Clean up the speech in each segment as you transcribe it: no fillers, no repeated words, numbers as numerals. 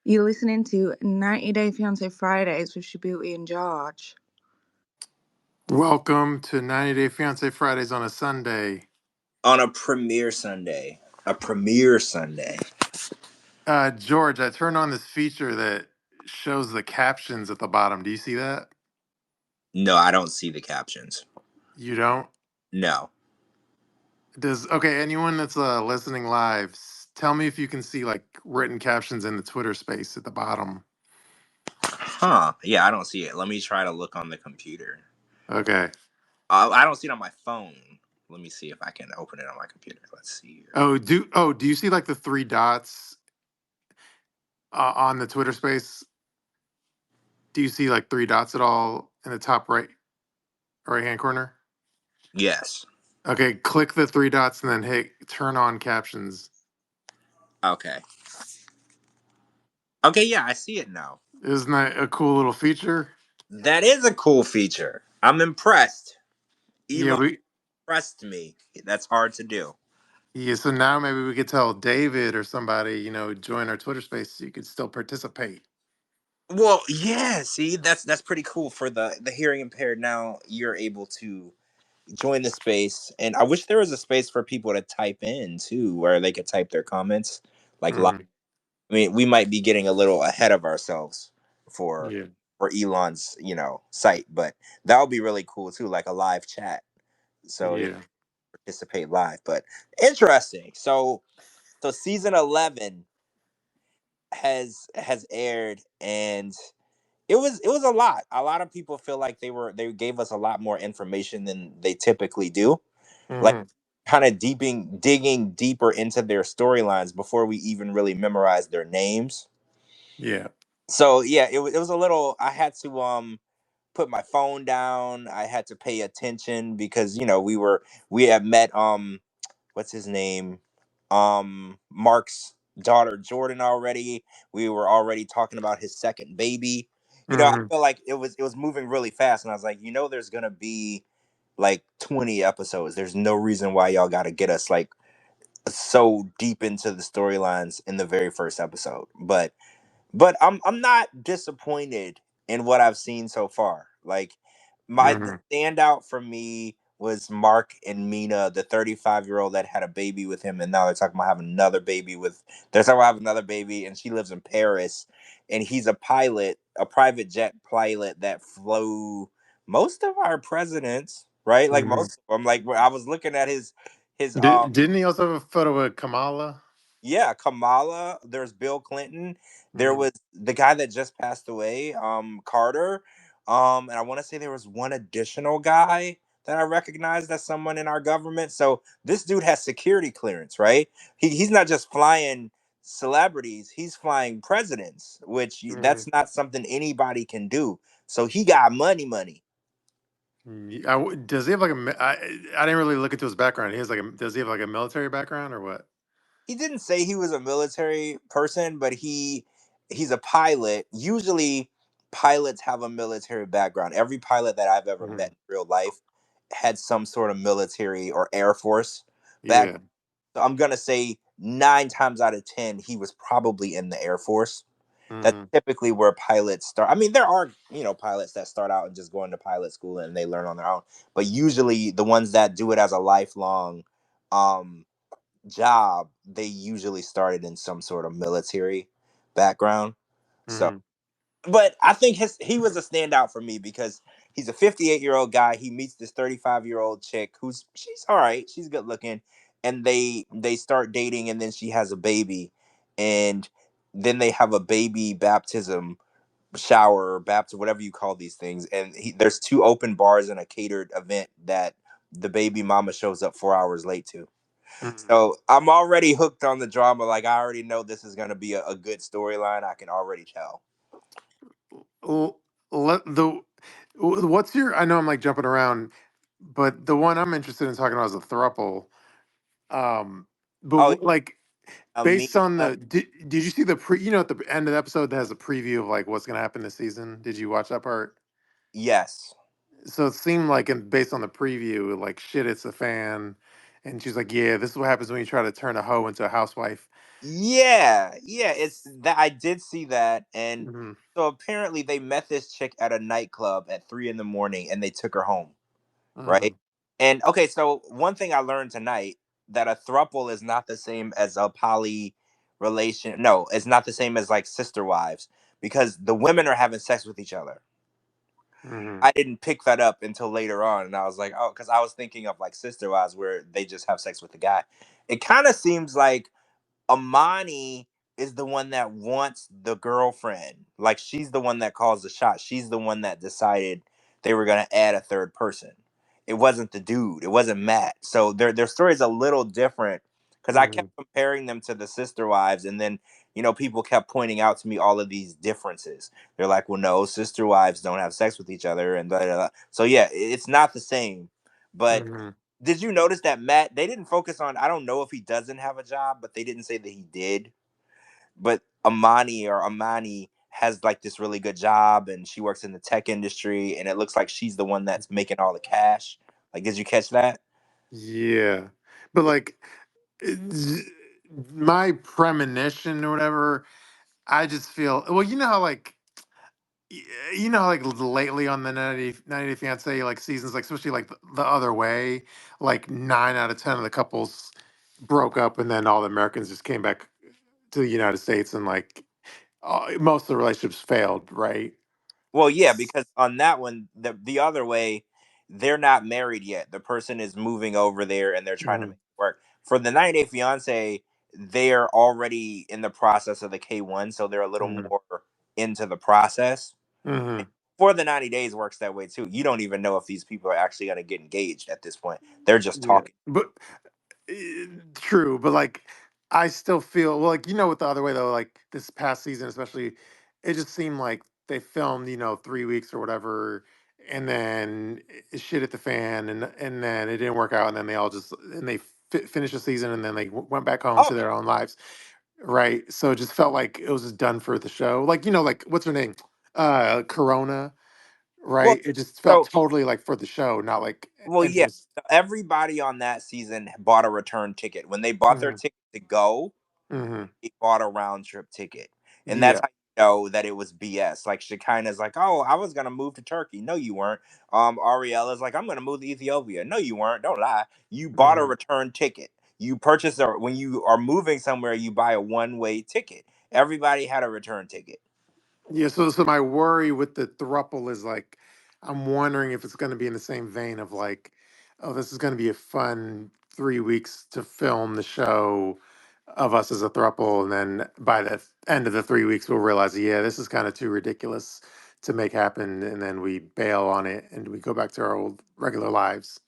You're listening to 90 Day Fiancé Fridays with Shabooty and George. Welcome to 90 Day Fiancé Fridays on a Sunday. On a premiere Sunday. A premiere Sunday. George, I turned on this feature that shows the captions at the bottom. Do you see that? No, I don't see the captions. You don't? No. Anyone that's listening live, tell me if you can see like written captions in the Twitter space at the bottom. Huh. Yeah, I don't see it. Let me try to look on the computer. Okay. I don't see it on my phone. Let me see if I can open it on my computer. Let's see here. Do you see like the three dots on the Twitter space? Do you see like three dots at all in the top right hand corner? Yes. Okay, click the three dots and then hit turn on captions. Okay. Okay, yeah, I see it now. Isn't that a cool little feature? That is a cool feature. I'm impressed. Yeah, Elon impressed me. That's hard to do. so now maybe we could tell David or somebody, join our Twitter space so you could still participate. Well, yeah, see, that's pretty cool for the hearing impaired. Now you're able to join the space, and I wish there was a space for people to type in too, where they could type their comments like live. Hmm. I mean, we might be getting a little ahead of ourselves for Yeah. for Elon's site, but that would be really cool too, like a live chat, so you Yeah. participate live. But interesting. So season 11 has aired, and it was a lot. A lot of people feel like they gave us a lot more information than they typically do, like Hmm. kind of digging deeper into their storylines before we even really memorize their names. Yeah. So yeah, it was a little. I had to put my phone down. I had to pay attention because we had met what's his name, Mark's daughter Jordan already. We were already talking about his second baby. I Hmm. feel like it was moving really fast, and I was like, there's gonna be like 20 episodes. There's no reason why y'all got to get us like so deep into the storylines in the very first episode. But I'm not disappointed in what I've seen so far. Like the Hmm. standout for me was Mark and Mina, the 35-year-old that had a baby with him, and now they're talking about having another baby with. They're talking about having another baby, and she lives in Paris, and he's a pilot, a private jet pilot that flew most of our presidents, right? Like Hmm. most of them. Like I was looking at his Didn't he also have a photo with Kamala? yeah, Kamala. There's Bill Clinton. There Mm. was the guy that just passed away, Carter. And I want to say there was one additional guy that I recognized as someone in our government. So this dude has security clearance, right? He's not just flying celebrities; he's flying presidents, which Hmm. that's not something anybody can do. So he got money. Does he have like I didn't really look into his background. Does he have like a military background or what? He didn't say he was a military person, but he's a pilot. Usually pilots have a military background. Every pilot that I've ever Hmm. met in real life had some sort of military or air force background. Yeah. So I'm gonna say 9 times out of 10 he was probably in the Air Force. That's Hmm. typically where pilots start. I mean, there are pilots that start out and just go into pilot school and they learn on their own, but usually the ones that do it as a lifelong um job, they usually started in some sort of military background. So, Hmm. but I think he was a standout for me because he's a 58-year-old guy. He meets this 35-year-old chick she's all right, she's good looking, and they start dating, and then she has a baby, and then they have a baby baptism shower or baptism, whatever you call these things, and there's two open bars and a catered event that the baby mama shows up 4 hours late to. Hmm. So I'm already hooked on the drama. Like I already know this is gonna be a good storyline. I can already tell. L- Let the what's your? I know I'm like jumping around, but the one I'm interested in talking about is a throuple. But Oh, like Amina. based on did you see the at the end of the episode that has a preview of like what's gonna happen this season? Did you watch that part? Yes. So it seemed like, based on the preview, like shit, it's a fan, and she's like, yeah, this is what happens when you try to turn a hoe into a housewife. Yeah, yeah, it's that I did see that, and Hmm. so apparently they met this chick at a nightclub at 3 in the morning, and they took her home, right? Hmm. And okay, so one thing I learned tonight that a throuple is not the same as a poly relation. No, it's not the same as like sister wives because the women are having sex with each other. Hmm. I didn't pick that up until later on, and I was like, oh, because I was thinking of like sister wives where they just have sex with the guy. It kind of seems like Amani is the one that wants the girlfriend. Like she's the one that calls the shot. She's the one that decided they were gonna add a third person. It wasn't the dude. It wasn't Matt. So their story is a little different because I kept Hmm. comparing them to the sister wives, and then people kept pointing out to me all of these differences. They're like, well, no, sister wives don't have sex with each other, and blah, blah, blah. So yeah, it's not the same. But Hmm. did you notice that Matt, they didn't focus on, I don't know if he doesn't have a job, but they didn't say that he did. But Amani has like this really good job and she works in the tech industry and it looks like she's the one that's making all the cash. Like, did you catch that? Yeah, but like it's- my premonition or whatever, I just feel well. You know how like y- you know how like lately on the 90 Day Fiance like seasons, like especially like the other way, like 9 out of 10 of the couples broke up, and then all the Americans just came back to the United States, and like most of the relationships failed, right? Well, yeah, because on that one, the other way, they're not married yet. The person is moving over there and they're trying to Hmm. make it work. For the 90 Day Fiance, they're already in the process of the K1, so they're a little Hmm. more into the process. Hmm. For the 90 days works that way too. You don't even know if these people are actually going to get engaged at this point. They're just Yeah, talking. but true, but like I still feel well, like with the other way though, like this past season especially, it just seemed like they filmed 3 weeks or whatever, and then shit at the fan, and then it didn't work out, and then they all just and they finished the season, and then they went back home Oh, to their own lives, right? So it just felt like it was just done for the show, like like what's her name, Corona, well, right? It just felt so totally like for the show, not like well, and yeah. just. Everybody on that season bought a return ticket. When they bought their Hmm. ticket to go, Hmm. they bought a round trip ticket, and that's Yeah. how you know that it was BS. Like Shekinah's like, "Oh, I was gonna move to Turkey." No, you weren't. Ariella's like, "I'm gonna move to Ethiopia." No, you weren't. Don't lie. You bought a Hmm. return ticket. You purchased a when you are moving somewhere, you buy a one-way ticket. Everybody had a return ticket. Yeah, so my worry with the thruple is like I'm wondering if it's going to be in the same vein of like, oh, this is going to be a fun 3 weeks to film the show of us as a thruple, and then by the end of the 3 weeks we'll realize, yeah, this is kind of too ridiculous to make happen, and then we bail on it and we go back to our old regular lives.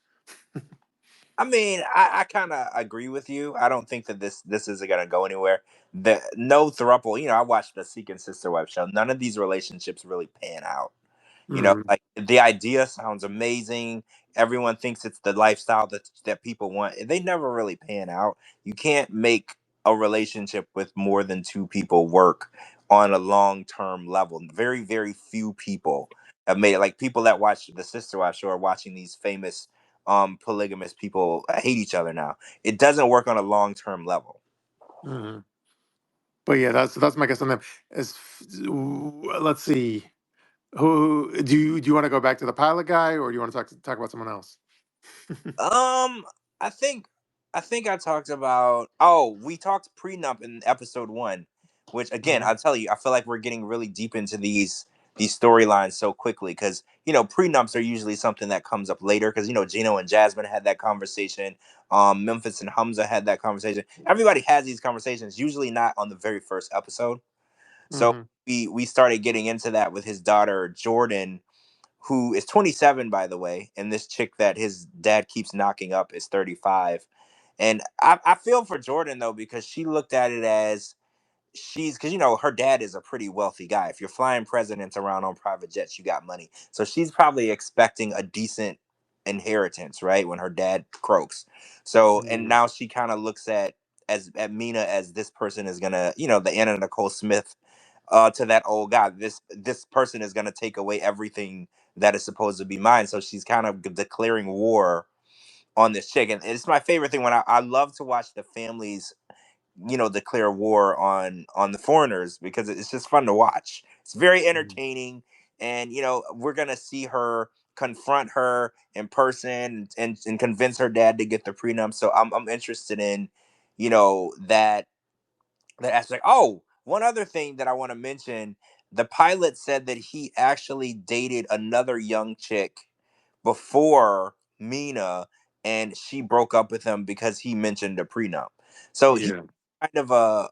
I mean, I kind of agree with you. I don't think that this isn't gonna go anywhere. The no throuple. I watched the Seek and Sister Wife show. None of these relationships really pan out. Hmm. Like the idea sounds amazing. Everyone thinks it's the lifestyle that people want. They never really pan out. You can't make a relationship with more than two people work on a long-term level. Very, very few people have made it. Like people that watch the Sister Wife show are watching these famous polygamous people hate each other now. It doesn't work on a long-term level. Hmm. But yeah, that's my guess on them. Let's see. Who do you want to go back to the pilot guy, or do you want to talk about someone else? Um, I think I talked about. Oh, we talked prenup in episode 1, which again, Hmm. I'll tell you, I feel like we're getting really deep into these storylines so quickly because prenups are usually something that comes up later because Gino and Jasmine had that conversation. Memphis and Hamza had that conversation. Everybody has these conversations, usually not on the very first episode. So Hmm. we started getting into that with his daughter Jordan, who is 27 by the way, and this chick that his dad keeps knocking up is 35. And I feel for Jordan though because she looked at it as she's because her dad is a pretty wealthy guy. If you're flying presidents around on private jets, you got money. So she's probably expecting a decent inheritance, right? When her dad croaks. So and Hmm. now she kind of looks at Mina as this person is gonna, the Anna Nicole Smith to that old guy. This person is gonna take away everything that is supposed to be mine. So she's kind of declaring war on this chick. And it's my favorite thing when I love to watch the families declare war on the foreigners because it's just fun to watch. It's very Mhm. entertaining, and we're gonna see her confront her in person and convince her dad to get the prenup. So I'm interested in that aspect. Oh, one other thing that I want to mention: the pilot said that he actually dated another young chick before Mina, and she broke up with him because he mentioned a prenup. So he Yeah. kind of a,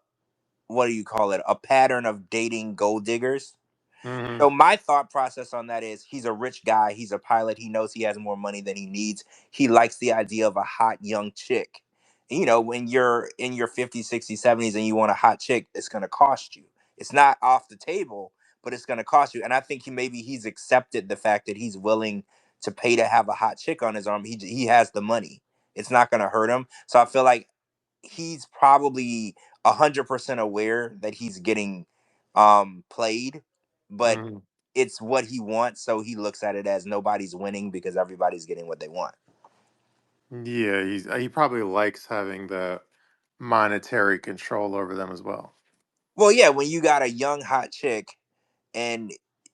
what do you call it, a pattern of dating gold diggers. Hmm. So my thought process on that is he's a rich guy, he's a pilot, he knows he has more money than he needs. He likes the idea of a hot young chick. When you're in your 50s, 60s, 70s and you want a hot chick, it's going to cost you. It's not off the table, but it's going to cost you. And I think he's accepted the fact that he's willing to pay to have a hot chick on his arm. He has the money. It's not going to hurt him. So I feel like he's probably 100% aware that he's getting played, but Hmm. it's what he wants, so he looks at it as nobody's winning because everybody's getting what they want. Yeah, he probably likes having the monetary control over them as well. Well, yeah, when you got a young hot chick and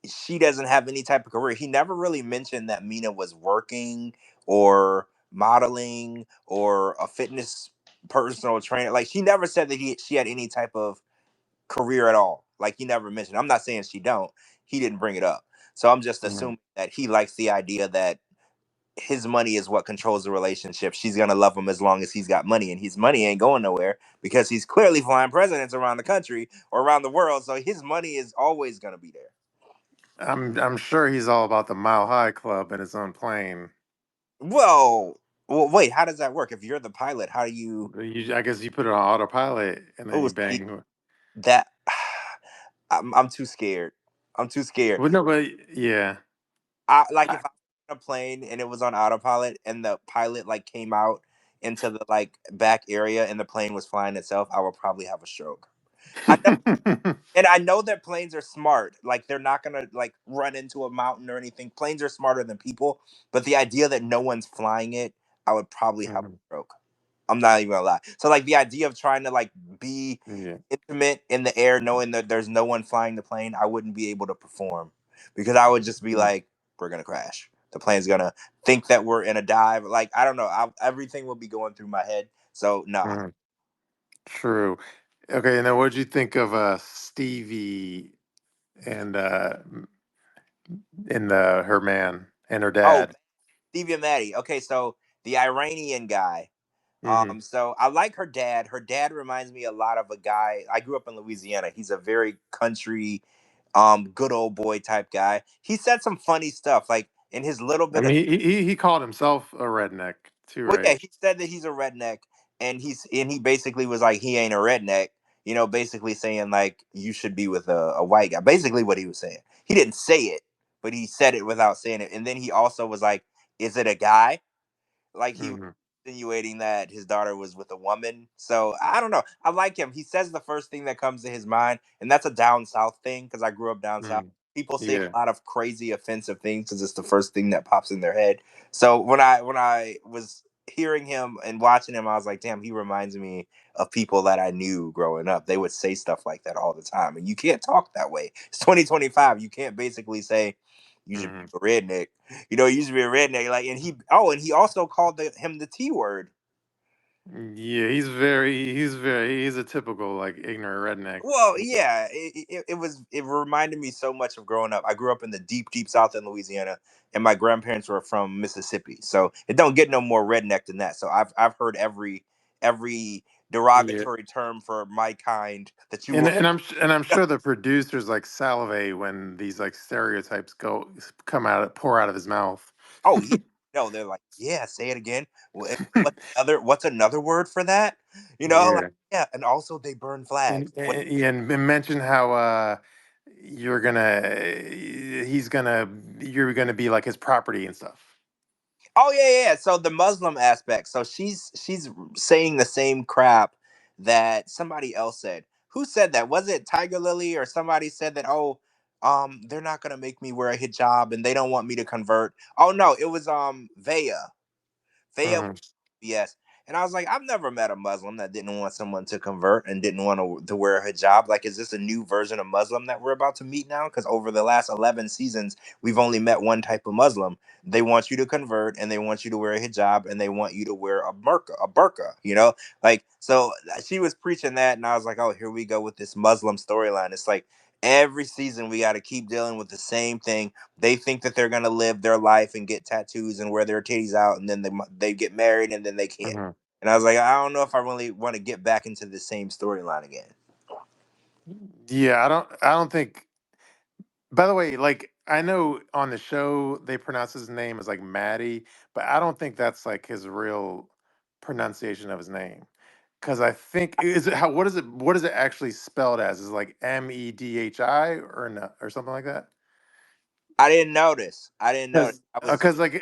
she doesn't have any type of career. He never really mentioned that Mina was working or modeling or a fitness personal trainer. Like she never said that she had any type of career at all. Like he never mentioned. I'm not saying she don't. He didn't bring it up. So I'm just Mhm. assuming that he likes the idea that his money is what controls the relationship. She's gonna love him as long as he's got money, and his money ain't going nowhere because he's clearly flying presidents around the country or around the world. So his money is always gonna be there. I'm sure he's all about the Mile High Club and his own plane. Well, wait. How does that work? If you're the pilot, how do you? I guess you put it on autopilot and then Oh, you see bang. that. I'm too scared. I'm too scared. Well, no, but yeah. Like I, if I was on a plane and it was on autopilot and the pilot like came out into the like back area and the plane was flying itself, I would probably have a stroke. I know, and I know that planes are smart. Like they're not gonna like run into a mountain or anything. Planes are smarter than people, but the idea that no one's flying it, I would probably have Mhm. a stroke. I'm not even gonna lie. So like the idea of trying to like be Yeah. intimate in the air, knowing that there's no one flying the plane, I wouldn't be able to perform because I would just be Mm. like, we're gonna crash. The plane's gonna think that we're in a dive. Like I don't know. Everything will be going through my head. So nah. Mhm. True. Okay, and then what'd you think of Stevie and her man and her Oh, dad? Stevie and Maddie. Okay, so the Iranian guy. Hmm. So I like her dad. Her dad reminds me a lot of a guy. I grew up in Louisiana. He's a very country, good old boy type guy. He said some funny stuff, like in his little I bit of. mean, he called himself a redneck too, Well, yeah, right? he said that he's a redneck, and he basically was like he ain't a redneck. Basically saying like you should be with a white guy. Basically, what he was saying. He didn't say it, but he said it without saying it. And then he also was like, "Is it a guy?" Like he was Hmm. insinuating that his daughter was with a woman. So I don't know. I like him. He says the first thing that comes to his mind, and that's a down south thing because I grew up down south. Mm. People say Yeah. a lot of crazy offensive things because it's the first thing that pops in their head. So when I was hearing him and watching him, I was like, damn, he reminds me of people that I knew growing up. They would say stuff like that all the time, and you can't talk that way. It's 2025. You can't basically say you should Hmm. be a redneck. He used to be a redneck. Like, and he also called him the T word. Yeah, he's a typical like ignorant redneck. Well, yeah, it reminded me so much of growing up. I grew up in the deep, deep South in Louisiana, and my grandparents were from Mississippi. So it don't get no more redneck than that. So I've heard every Yeah. derogatory term for my kind that you will. And I'm sure the producers like salivate when these like stereotypes pour out of his mouth. Oh yeah, no, they're like, yeah, say it again. What's another word for that? Like Yeah. yeah, and also they burn flags. And mention how you're gonna you're gonna be like his property and stuff. Oh yeah, yeah, yeah. So the Muslim aspect. So she's saying the same crap that somebody else said. Who said that? Was it Tiger Lily or somebody said that? Oh, they're not gonna make me wear a hijab and they don't want me to convert. Oh no, it was Vaya. Vaya, Hmm. yes. And I was like, I've never met a Muslim that didn't want someone to convert and didn't want to wear a hijab. Like, is this a new version of Muslim that we're about to meet now? Because over the last 11 seasons, we've only met one type of Muslim. They want you to convert and they want you to wear a hijab and they want you to wear a burqa, you know? Like, so she was preaching that. And I was like, oh, here we go with this Muslim storyline. It's like, every season we got to keep dealing with the same thing. They think that they're gonna live their life and get tattoos and wear their titties out, and then they get married and then they can't. Mhm. And I was like, I don't know if I really want to get back into the same storyline again. Yeah, I don't think. By the way, like I know on the show they pronounce his name as like Maddie, but I don't think that's like his real pronunciation of his name. Because I think is it how what is it actually spelled as? Is it like Medhi or no, or something like that? I didn't notice. I didn't notice. Because I was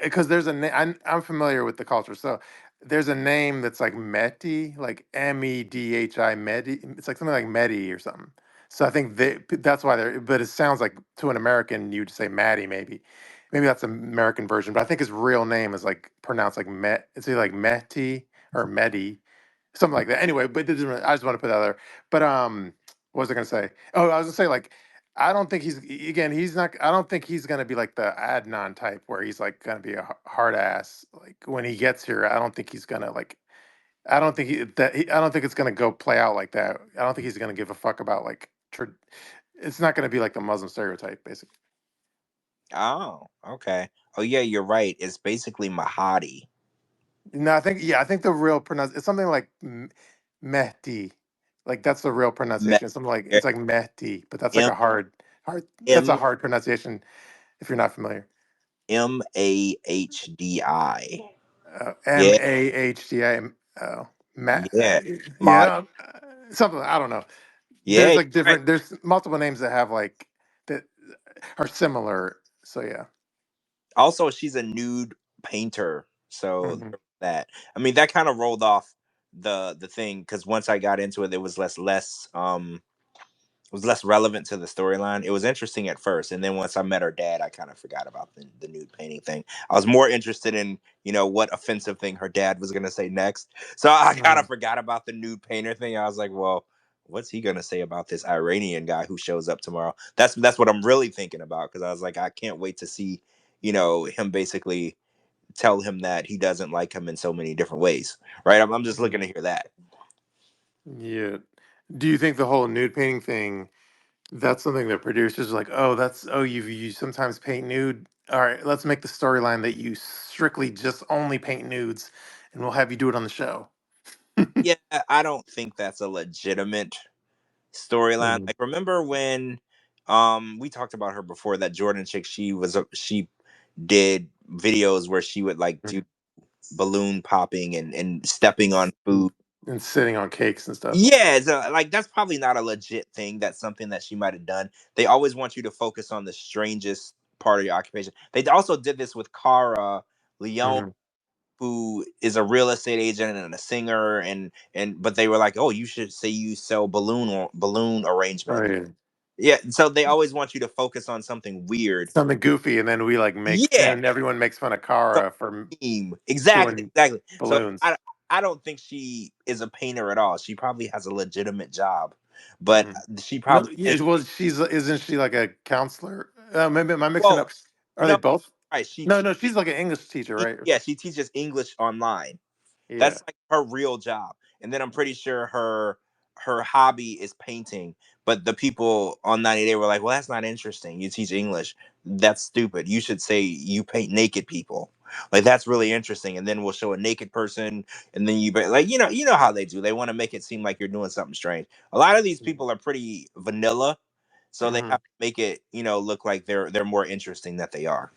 because there's a name I'm familiar with the culture, so there's a name that's like Meti, like Medhi Medi. It's like something like Medi or something. So I think that's why they're. But it sounds like to an American you'd say Maddie maybe that's an American version. But I think his real name is like pronounced like Met. It's either like Meti or Medi, something like that. Anyway, but I just want to put that there. But what was I gonna say? Oh, I was gonna say like I don't think again. He's not. I don't think he's gonna be like the Adnan type where he's like gonna be a hard ass. Like when he gets here, I don't think he's gonna like. I don't think I don't think it's gonna go play out like that. I don't think he's gonna give a fuck about like. It's not gonna be like the Muslim stereotype, basically. oh, okay. Oh yeah, you're right. It's basically Mahadi. No, I think the real pronounce it's something like Mehdi. Like that's the real Me- pronunciation. Something like it's like Mehdi, but that's like M a hard. That's a M hard pronunciation if you're not familiar. Mahdi. Yeah, Mahdi. Oh, Matt. yeah. Mahdi. Yeah, something. I don't know. Yeah, There's you're like right. different. There's multiple names that have like that are similar. So yeah. Also, she's a nude painter, so Hmm. that I mean that kind of rolled off the thing because once I got into it, it was less relevant to the storyline. It was interesting at first, and then once I met her dad, I kind of forgot about the nude painting thing. I was more interested in what offensive thing her dad was gonna say next, so I kind of Hmm. forgot about the nude painter thing. I was like, well. What's he gonna say about this Iranian guy who shows up tomorrow? That's what I'm really thinking about because I was like, I can't wait to see, him basically tell him that he doesn't like him in so many different ways, right? I'm just looking to hear that. Yeah. Do you think the whole nude painting thing? That's something that producers are like, oh, you sometimes paint nude. All right, let's make the storyline that you strictly just only paint nudes, and we'll have you do it on the show. Yeah, I don't think that's a legitimate storyline. Mhm. Like, remember when we talked about her before, that Jordan chick? She did videos where she would like do balloon popping and stepping on food. And sitting on cakes and stuff. Yeah, so, like that's probably not a legit thing. That's something that she might have done. They always want you to focus on the strangest part of your occupation. They also did this with Cara Leone, Hmm. who is a real estate agent and a singer, and but they were like, oh, you should say you sell balloon Oh arrangements. yeah, Yeah, so they always want you to focus on something weird. something goofy, and then we like make Yeah, and everyone makes fun of some Kara for theme. Exactly, doing exactly. So balloons. I don't think she is a painter at all. She probably has a legitimate job, but Hmm. she No, probably yeah, thinks, well, isn't she like a counselor? Maybe am I mixing well, up? Are they no, both? right? She No, no, she's like an English teacher, right? yeah, she teaches English online. Yeah. That's like her real job. And then I'm pretty sure her hobby is painting. But the people on 90 Day were like, well, that's not interesting. You teach English. That's stupid. You should say you paint naked people. Like that's really interesting. And then we'll show a naked person, and then like you know how they do. They want to make it seem like you're doing something strange. A lot of these people are pretty vanilla, so they Hmm. have to make it look like they're more interesting than they are.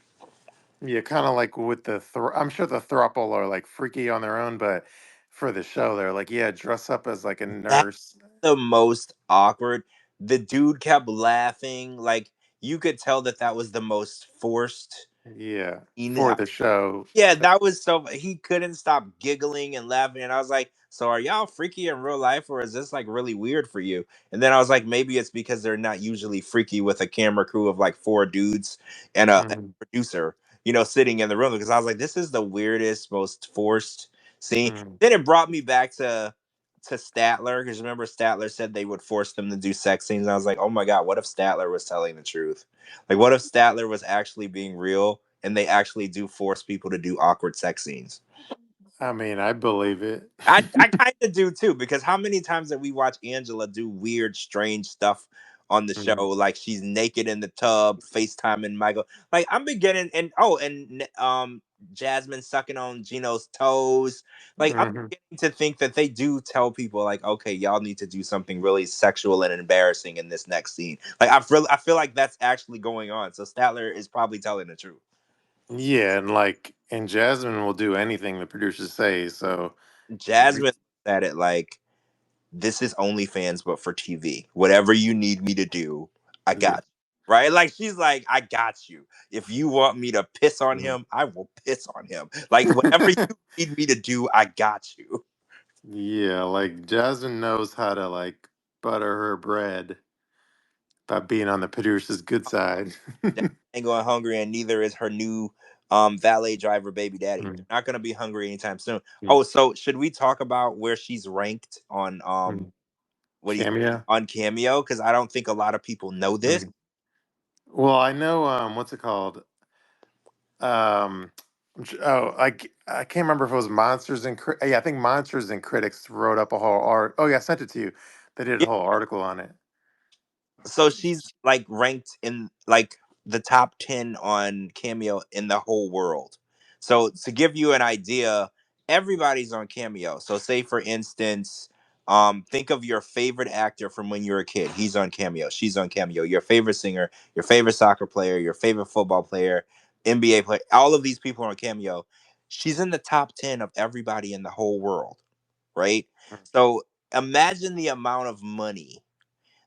Yeah, kind of like with I'm sure the Throuple are like freaky on their own, but for the show, they're like, yeah, dress up as like a nurse. The most awkward. The dude kept laughing. Like you could tell that that was the most forced Yeah, scene. for the show. Yeah, that was so. He couldn't stop giggling and laughing, and I was like, "So are y'all freaky in real life, or is this like really weird for you?" And then I was like, "Maybe it's because they're not usually freaky with a camera crew of like four dudes and a Hmm. producer, sitting in the room." Because I was like, "This is the weirdest, most forced." See, Mm. then it brought me back to Statler, because remember Statler said they would force them to do sex scenes. I was like, oh my god, what if Statler was telling the truth? Like, what if Statler was actually being real and they actually do force people to do awkward sex scenes? I mean, I believe it. I kind of do too, because how many times have we watched Angela do weird, strange stuff on the show? Mhm. Like she's naked in the tub, FaceTiming Michael. Like I'm beginning, and oh, and Jasmine sucking on Gino's toes. Like I'm Mhm. beginning to think that they do tell people like, okay, y'all need to do something really sexual and embarrassing in this next scene. Like I feel like that's actually going on. So Statler is probably telling the truth. Yeah, and Jasmine will do anything the producers say. So, Jasmine looks at it like, this is OnlyFans, but for TV. Whatever you need me to do, I yeah. got you. Right? Like she's like, I got you. If you want me to piss on Mhm. him, I will piss on him. Like whatever you need me to do, I got you. Yeah, like Jasmine knows how to butter her bread by being on the producer's good side. Jasmine ain't going hungry, and neither is her new valet driver baby daddy. Mm, They're not gonna be hungry anytime soon. mm, Oh, so should we talk about where she's ranked on mm. what do you Cameo. on Cameo? Because I don't think a lot of people know this. Mm. Well, I know. What's it called? Um, I can't remember if it was Monsters and yeah, I think Monsters and Critics wrote up a whole art. Oh yeah, I sent it to you. They did a whole article on it. So she's like ranked in like the top 10 on Cameo in the whole world. So to give you an idea, everybody's on Cameo. So say for instance, think of your favorite actor from when you were a kid. He's on Cameo. She's on Cameo. Your favorite singer, your favorite soccer player, your favorite football player, NBA player, all of these people are on Cameo. She's in the top 10 of everybody in the whole world, right? So imagine the amount of money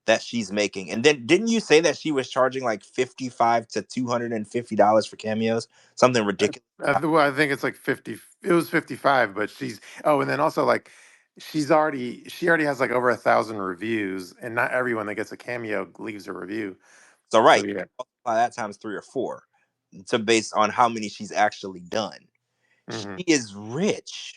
that she's making. And then didn't you say that she was charging like 55 to $250 for cameos? Something ridiculous. Well, I think it's like 50. It was 55, but she's and then also she already has like over 1,000 reviews, and not everyone that gets a cameo leaves a review. So So right, yeah. multiply that times 3 or 4 to based on how many she's actually done. Hmm. She is rich.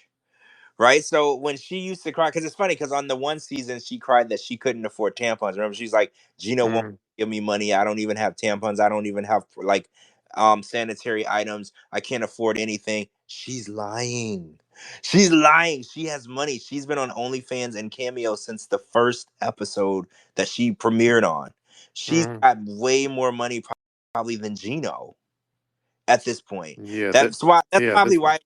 Right? So when she used to cry, because it's funny, because on the one season she cried that she couldn't afford tampons. Remember, she's like, Gino won't Hmm. give me money. I don't even have tampons. I don't even have like sanitary items. I can't afford anything. She's lying. She's lying. She has money. She's been on OnlyFans and Cameo since the first episode that she premiered on. She's Hmm. got way more money probably than Gino at this point. Yeah. That's why. That's Yeah. probably This. why.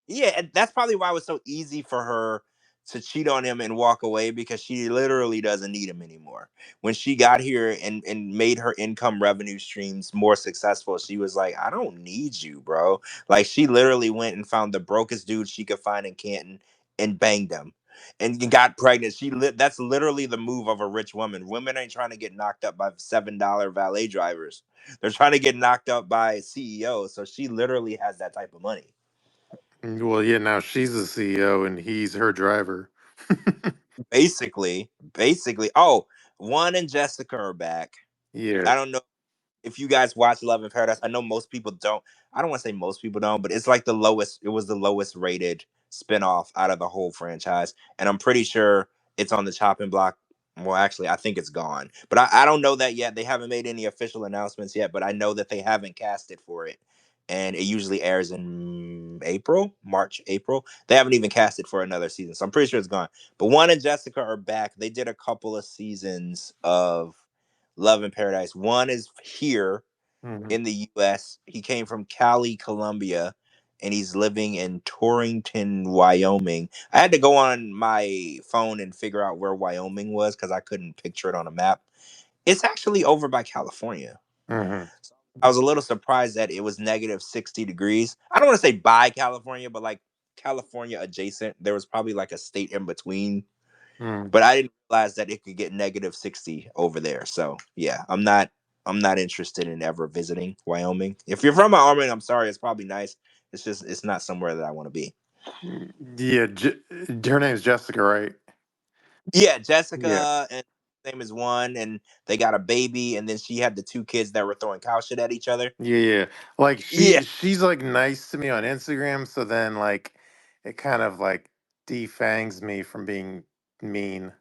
Yeah, and that's probably why it was so easy for her to cheat on him and walk away, because she literally doesn't need him anymore. When she got here and made her income revenue streams more successful, she was like, I don't need you, bro. Like she literally went and found the brokest dude she could find in Canton and banged him and got pregnant. That's literally the move of a rich woman. Women ain't trying to get knocked up by $7 valet drivers. They're trying to get knocked up by CEOs. So she literally has that type of money. Well, yeah. Now she's the CEO, and he's her driver. Basically. Oh, Juan and Jessica are back. Yeah. I don't know if you guys watch Love in Paradise. I know most people don't. I don't want to say most people don't, but it's like the lowest. It was the lowest rated spinoff out of the whole franchise, and I'm pretty sure it's on the chopping block. Well, actually, I think it's gone, but I don't know that yet. They haven't made any official announcements yet, but I know that they haven't casted for it, and it usually airs in April, March, April. They haven't even casted for another season, so I'm pretty sure it's gone. But Juan and Jessica are back. They did a couple of seasons of Love in Paradise. One is here Hmm. in the US. He came from Cali, Colombia, and he's living in Torrington, Wyoming. I had to go on my phone and figure out where Wyoming was because I couldn't picture it on a map. It's actually over by California. Hmm. So I was a little surprised that it was negative 60 degrees. I don't want to say by California, but like California adjacent. There was probably like a state in between, Hmm. but I didn't realize that it could get negative 60 over there. So yeah, I'm not interested in ever visiting Wyoming. If you're from Wyoming, I'm sorry, it's probably nice. It's just it's not somewhere that I want to be. Yeah. Her name's Jessica, right? Yeah, Yeah. Jessica and name is one, and they got a baby, and then she had the 2 kids that were throwing cow shit at each other. Yeah. Yeah. Like Yeah, she's like nice to me on Instagram. So then it kind of like defangs me from being mean.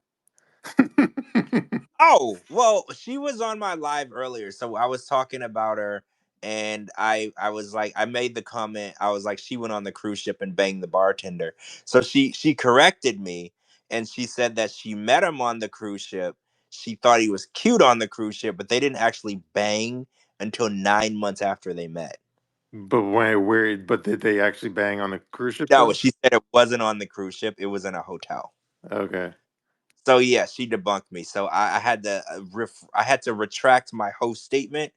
Oh, well, she was on my live earlier, so I was talking about her, and I was like, I made the comment, I was like, she went on the cruise ship and banged the bartender. So she corrected me, and she said that she met him on the cruise ship. She thought he was cute on the cruise ship, but they didn't actually bang until 9 months after they met. But but did they actually bang on the cruise ship No, though? she said it wasn't on the cruise ship; it was in a hotel. Okay. So yeah, she debunked me. So I had to I had to retract my hoe statement.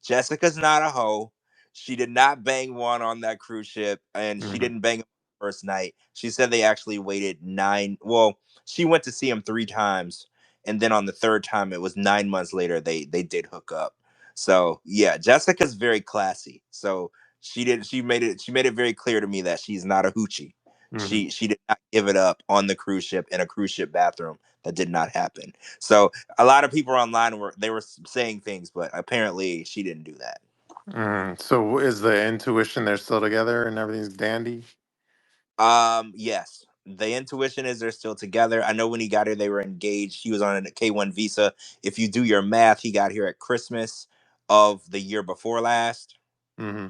Jessica's not a hoe. She did not bang one on that cruise ship, and she Hmm. didn't bang him the first night. She said they actually waited nine. Well, she went to see him 3 times, and then on the third time, it was 9 months later. They did hook up. So yeah, Jessica's very classy. So she did. She made it very clear to me that she's not a hoochie. Hmm. She did not give it up on the cruise ship in a cruise ship bathroom. That did not happen. So a lot of people online were saying things, but apparently she didn't do that. So is the intuition they're still together and everything's dandy? Yes. The intuition is they're still together. I know when he got here, they were engaged. He was on a K1 visa. If you do your math, he got here at Christmas of the year before last. Hmm.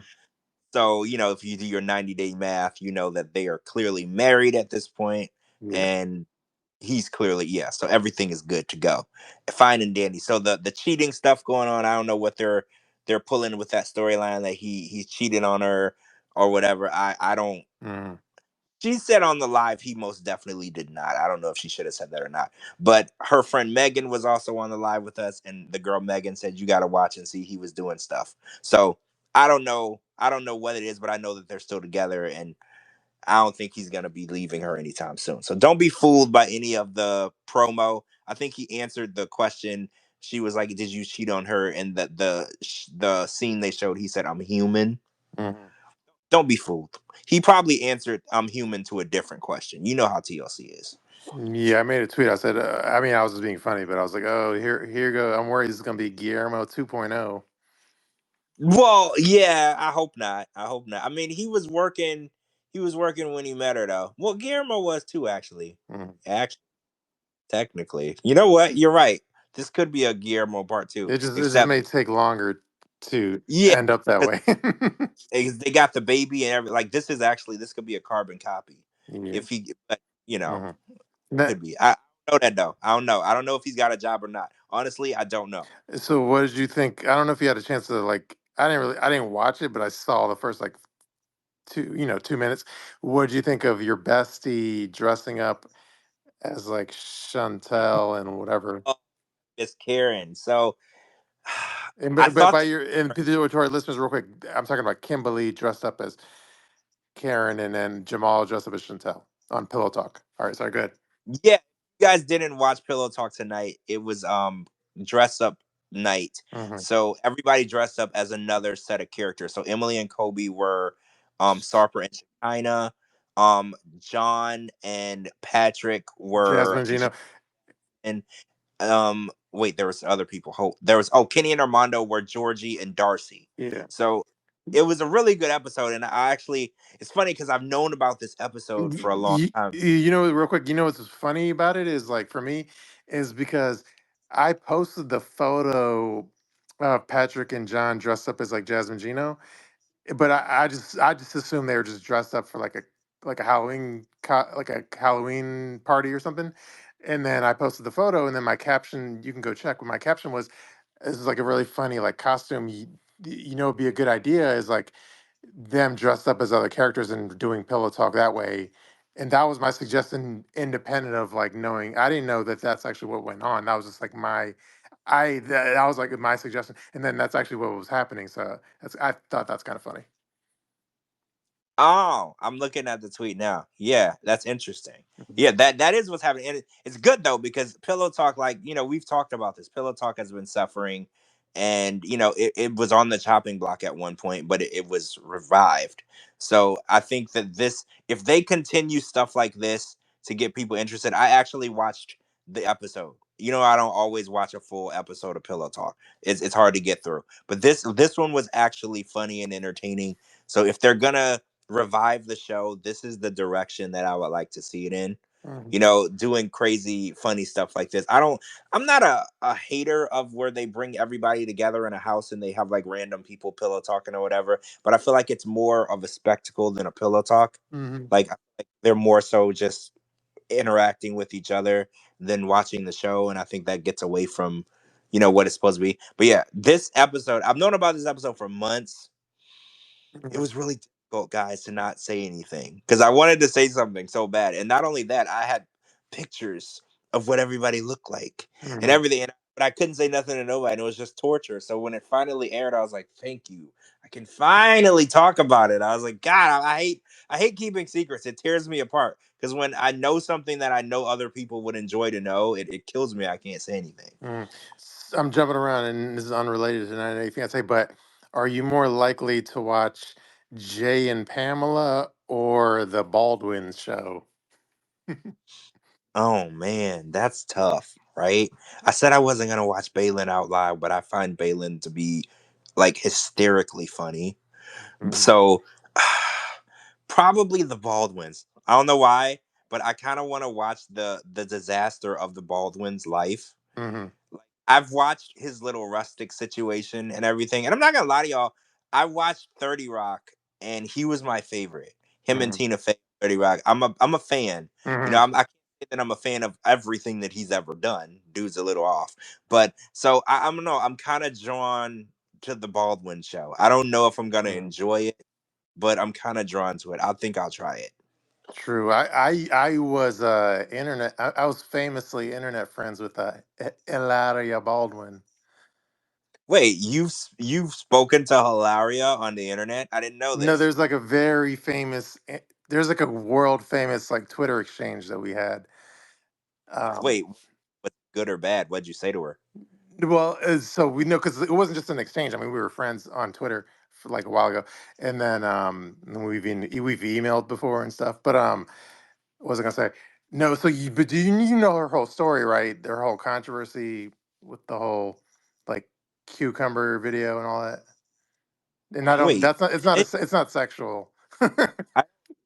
So, if you do your 90-day math, you know that they are clearly married at this point, Yeah. and he's clearly, yeah. So everything is good to go, fine and dandy. So the cheating stuff going on, I don't know what they're pulling with that storyline that he's cheated on her or whatever. I don't. Hmm. She said on the live he most definitely did not. I don't know if she should have said that or not. But her friend Megan was also on the live with us, and the girl Megan said you got to watch and see he was doing stuff. So I don't know. I don't know what it is, but I know that they're still together, and I don't think he's gonna be leaving her anytime soon. So don't be fooled by any of the promo. I think he answered the question. She was like, "Did you cheat on her?" And the scene they showed, he said, "I'm human." Hmm. Don't be fooled. He probably answered, "I'm human" to a different question. You know how TLC is. Yeah, I made a tweet. I said, I mean, I was just being funny, but I was like, oh, here go. I'm worried this is gonna be Guillermo 2.0. Well, yeah, I hope not. I hope not. I mean, he was working. He was working when he met her, though. Well, Guillermo was too, actually. Mhm. Actually, technically, you know what? You're right. This could be a Guillermo part two. It just Except, may take longer to yeah, end up that 'cause way. they got the baby and every like. This could be a carbon copy. Yeah. If he, but Hmm. it could be. I don't know that though. I don't know. I don't know if he's got a job or not. Honestly, I don't know. So what did you think? I don't know if you had a chance to like. I didn't watch it, but I saw the first like 2 minutes. What did you think of your bestie dressing up as like Chantel and whatever? Oh, Miss Karen. So And I but thought by the your and to our listeners, real quick, I'm talking about Kimberly dressed up as Karen, and then Jamal dressed up as Chantel on Pillow Talk. All right, sorry, good. Yeah, you guys didn't watch Pillow Talk tonight. It was dress up night. Mm-hmm. So everybody dressed up as another set of characters. So Emily and Kobe were Sarper and China. John and Patrick were Jasmine Gino. and wait, there was other people. There was Kenny and Armando were Georgie and Darcy. Yeah. So it was a really good episode, and I actually it's funny because I've known about this episode for a long time. Real quick, what's funny about it is like for me is because I posted the photo of Patrick and John dressed up as like Jasmine Gino, but I just assumed they were just dressed up for like a like a Halloween party or something. And then I posted the photo, and then my caption, you can go check what my caption was. This is like a really funny like costume. It'd be a good idea is like them dressed up as other characters and doing pillow talk that way. And that was my suggestion, independent of like knowing. I didn't know that that's actually what went on. That was just like that was like my suggestion, and then that's actually what was happening. So I thought that's kind of funny. Oh, I'm looking at the tweet now. Yeah, that's interesting. Mhm. Yeah, that is what's happening. And it's good though because Pillow Talk, like we've talked about this. Pillow Talk has been suffering, and it was on the chopping block at one point, but it was revived. So I think that if they continue stuff like this to get people interested, I actually watched the episode. I don't always watch a full episode of Pillow Talk. It's hard to get through, but this one was actually funny and entertaining. So if they're gonna revive the show, this is the direction that I would like to see it in. Mhm. You know, doing crazy, funny stuff like this. I'm not a hater of where they bring everybody together in a house and they have like random people pillow talking or whatever, but I feel like it's more of a spectacle than a pillow talk. Mhm. Like, I feel like they're more so just interacting with each other than watching the show. And I think that gets away from, what it's supposed to be. But yeah, this episode, I've known about this episode for months. It Mhm. was really difficult, guys, to not say anything because I wanted to say something so bad. And not only that, I had pictures of what everybody looked like and Mhm. everything. But I couldn't say nothing to nobody. And it was just torture. So when it finally aired, I was like, thank you. I can finally talk about it. I was like, God, I hate keeping secrets. It tears me apart. Because when I know something that I know other people would enjoy to know, it kills me. I can't say anything. Mhm. I'm jumping around, and this is unrelated to 90 Day Fiance, but are you more likely to watch Jay and Pamela or the Baldwins show? Oh man, that's tough, right? I said I wasn't gonna watch Balin out loud, but I find Balin to be like hysterically funny. Mhm. So probably the Baldwins. I don't know why, but I kind of want to watch the disaster of the Baldwins' life. Mhm. Like, I've watched his little rustic situation and everything, and I'm not gonna lie to y'all. I watched 30 Rock, and he was my favorite. Him and Mhm. Tina Fey, 30 Rock. I'm a fan. Mhm. I can't say that I'm a fan of everything that he's ever done. Dude's a little off, but so I don't know. I'm kind of drawn to the Baldwin show. I don't know if I'm gonna Mhm. enjoy it, but I'm kind of drawn to it. I think I'll try it. True. I was internet. I was famously internet friends with Hilaria Baldwin. Wait, you've spoken to Hilaria on the internet? I didn't know No, this. there's like a very famous. There's like a world famous like Twitter exchange that we had. Um, Wait, was it good or bad? What'd you say to her? well, so we know because it wasn't just an exchange. I mean, we were friends on Twitter for like a while ago, and then we've emailed before and stuff. But what was I gonna say? No, so but you know her whole story, right? Her whole controversy with the whole like cucumber video and all that. And I don't. Wait, That's not. It's not. eh, It's not sexual.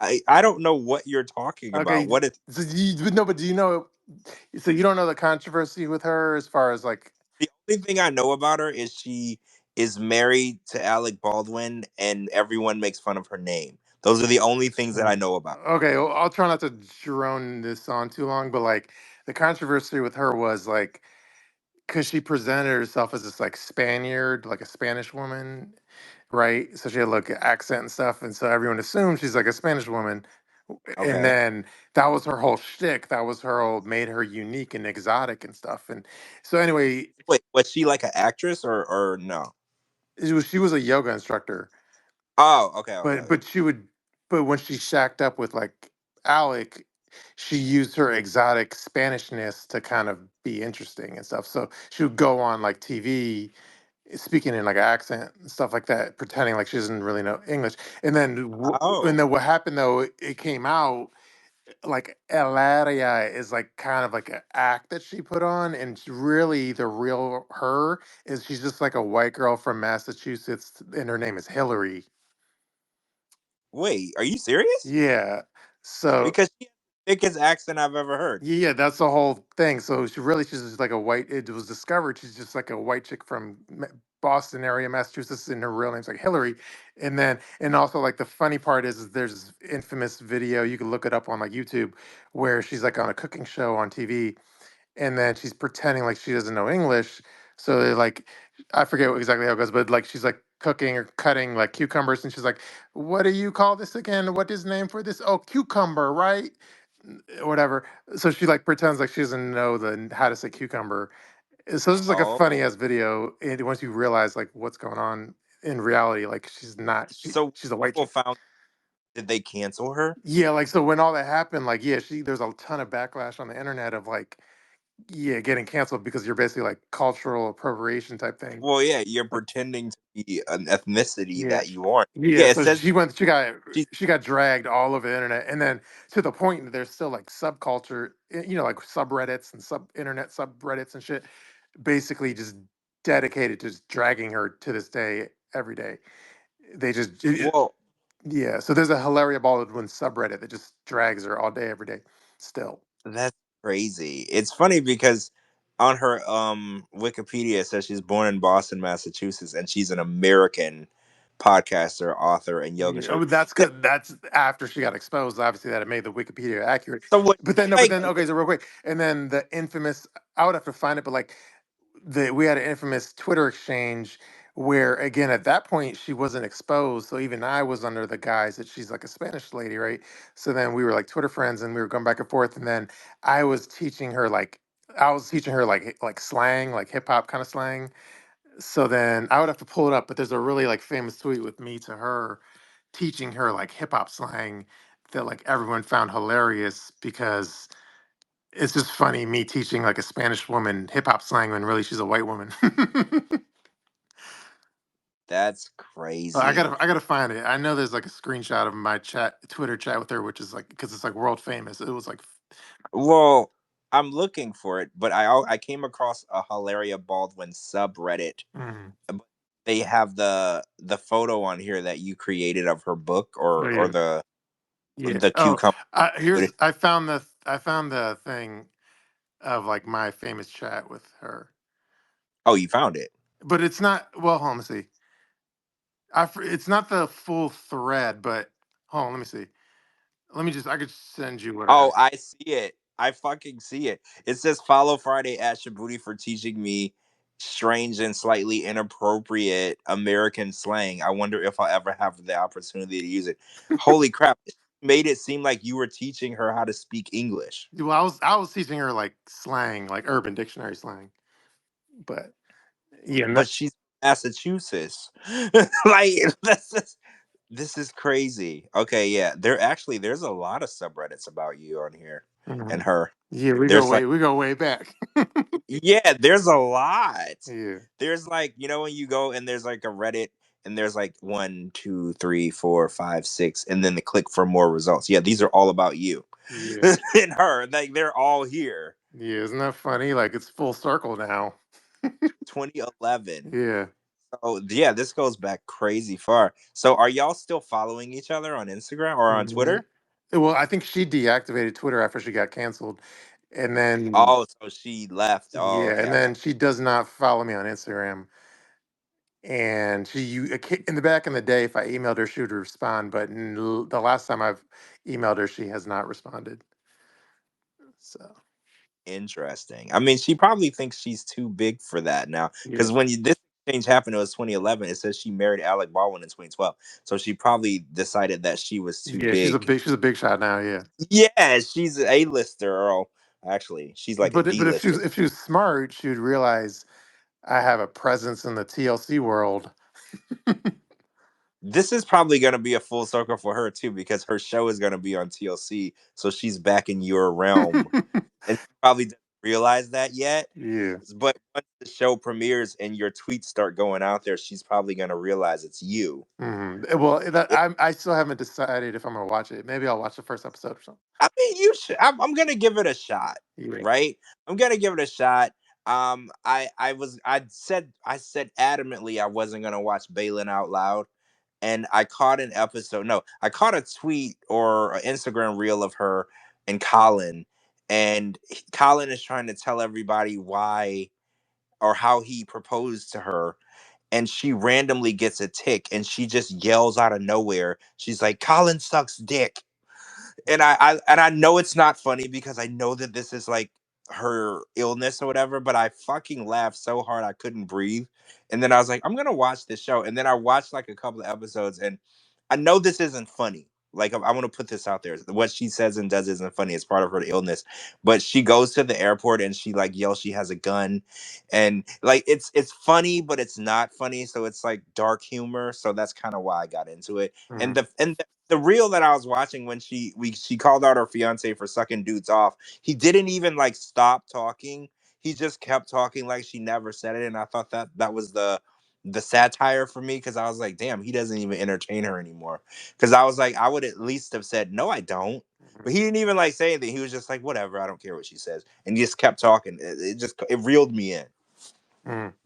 I, I don't know what you're talking about. Okay. What is So but no, but do you know? So you don't know the controversy with her as far as like. the only thing I know about her is she is married to Alec Baldwin and everyone makes fun of her name. Those are the only things that I know about. Okay, well, I'll try not to drone this on too long, but like the controversy with her was like because she presented herself as this like Spaniard, like a Spanish woman, right? So she had like an accent and stuff, and so everyone assumed she's like a Spanish woman. And Okay. then that was her whole shtick. That was her whole made her unique and exotic and stuff. And so anyway, Wait, was she like an actress or no? she was a yoga instructor, Oh, okay, okay, but okay. when she shacked up with like Alec, she used her exotic Spanishness to kind of be interesting and stuff. So she would go on like TV speaking in like an accent and stuff like that, pretending like she doesn't really know English. And Oh, then what happened though, it came out like Elaria is like kind of like an act that she put on, and really the real her is she's just like a white girl from Massachusetts, and her name is Hillary. wait, are you serious? Yeah. So Because she has the thickest accent I've ever heard. yeah, that's the whole thing. So she's just like a white. It was discovered she's just like a white chick from Boston area, Massachusetts, and her real name's like Hillary. And also like the funny part is there's this infamous video you can look it up on like YouTube where she's like on a cooking show on TV, and then she's pretending like she doesn't know English. So they like, I forget exactly how it goes, but like she's like cooking or cutting like cucumbers, and she's like, "What do you call this again? What is the name for this? Oh, cucumber, right? Whatever." So she like pretends like she doesn't know the how to say cucumber. So this is like a Oh, funny ass video, and once you realize like what's going on in reality, like she's not. so She's a white people chick. found did they cancel her? Yeah, like so when all that happened, like yeah, there's a ton of backlash on the internet of like yeah, getting canceled because you're basically like cultural appropriation type thing. Well, yeah, you're pretending to be an ethnicity Yeah. that you aren't. Yeah. Yeah, it So says she's she got dragged all over the internet. And then to the point that there's still like subculture, like subreddits and sub internet subreddits and shit, basically just dedicated to just dragging her to this day, every day. They just, well. Yeah, so there's a Hilaria Baldwin subreddit that just drags her all day, every day. Still, That's crazy. It's funny because on her Wikipedia it says she's born in Boston, Massachusetts, and she's an American podcaster, author, and yoga yeah, instructor. oh, that's good. That's after she got exposed. Obviously, that it made the Wikipedia accurate. So what But then, no, but like then, okay, so real quick, and then the infamous. I would have to find it, but like we had an infamous Twitter exchange where, again, at that point, she wasn't exposed. So even I was under the guise that she's like a Spanish lady, right? So then we were like Twitter friends, and we were going back and forth. And then I was teaching her like. I was teaching her like slang, like hip hop kind of slang. So then I would have to pull it up, but there's a really like famous tweet with me to her teaching her like hip hop slang that like everyone found hilarious because it's just funny me teaching like a Spanish woman hip hop slang when really she's a white woman. that's I crazy. gotta find it. I know there's like a screenshot of my Twitter chat with her, which is like because it's like world famous. It was like, Well, I'm looking for it, but I came across a Hilaria Baldwin subreddit. mm, But they have the photo on here that you created of her book, oh or yeah, yeah. the Oh, cucumber. I found the thing of like my famous chat with her, Oh, you found it. but it's not. Well, hold on, let me see. It's not the full thread, but hold on, let me see. Let me just. I could send you what I. Oh, I see it. I fucking see it. It says follow Friday at Shabooty for teaching me strange and slightly inappropriate American slang. I wonder if I'll ever have the opportunity to use it. Holy crap. It made it seem like you were teaching her how to speak English. Well, I was teaching her like slang, like Urban Dictionary slang, but yeah, But she's from Massachusetts. Like this is crazy. Okay, yeah. There's a lot of subreddits about you on here and mhm. her. Yeah, There's like we go way back. yeah, there's a lot. Yeah. There's like, when you go and there's like a Reddit and there's like one, two, three, four, five, six, and then the click for more results. Yeah, these are all about you Yeah. and her. Like they're all here. Yeah, isn't that funny? Like it's full circle now. 2011. Yeah. Oh yeah, this goes back crazy far. So are y'all still following each other on Instagram or on Mhm. Twitter? Well, I think she deactivated Twitter after she got canceled. And then Oh, so she left. Oh, yeah, okay. and then she does not follow me on Instagram. And in the back in the day, if I emailed her, she would respond. But the last time I've emailed her, she has not responded. So Interesting. I mean, she probably thinks she's too big for that now. yeah, Because this change happened, it was 2011. It says she married Alec Baldwin in 2012. So she probably decided that she was too yeah, big. she's a big shot now. Yeah, Yeah, she's an A-lister, or actually, she's like a but D-lister. if she was smart, she would realize I have a presence in the TLC world. This is probably going to be a full circle for her too, because her show is going to be on TLC. So she's back in your realm, and she probably doesn't realize that yet. Yeah. But once the show premieres and your tweets start going out there, she's probably gonna realize it's you. Well, I still haven't decided if I'm gonna watch it. Maybe I'll watch the first episode or something. I mean, you should. I'm gonna give it a shot, Yeah. right? I'm gonna give it a shot. I said adamantly I wasn't gonna watch Balin out loud, and I caught an episode. No, I caught a tweet or an Instagram reel of her and Colin, and Colin is trying to tell everybody why or how he proposed to her, and she randomly gets a tick and she just yells out of nowhere. She's like, Colin sucks dick. And I know it's not funny because I know that this is like her illness or whatever, but I fucking laughed so hard I couldn't breathe. And then I was like, I'm gonna watch this show. And then I watched like a couple of episodes, and I know this isn't funny. Like I want to put this out there. What she says and does isn't funny. It's part of her illness. But she goes to the airport and she like yells she has a gun, and like it's funny, but it's not funny. So it's like dark humor. So that's kind of why I got into it. And Mhm. the reel that I was watching when she called out her fiance for sucking dudes off, he didn't even like stop talking. He just kept talking like she never said it, and I thought that was the satire for me, because I was like, damn, he doesn't even entertain her anymore. Because I was like, I would at least have said, no, I don't. But he didn't even like say anything. He was just like, whatever, I don't care what she says, and he just kept talking. It reeled me in.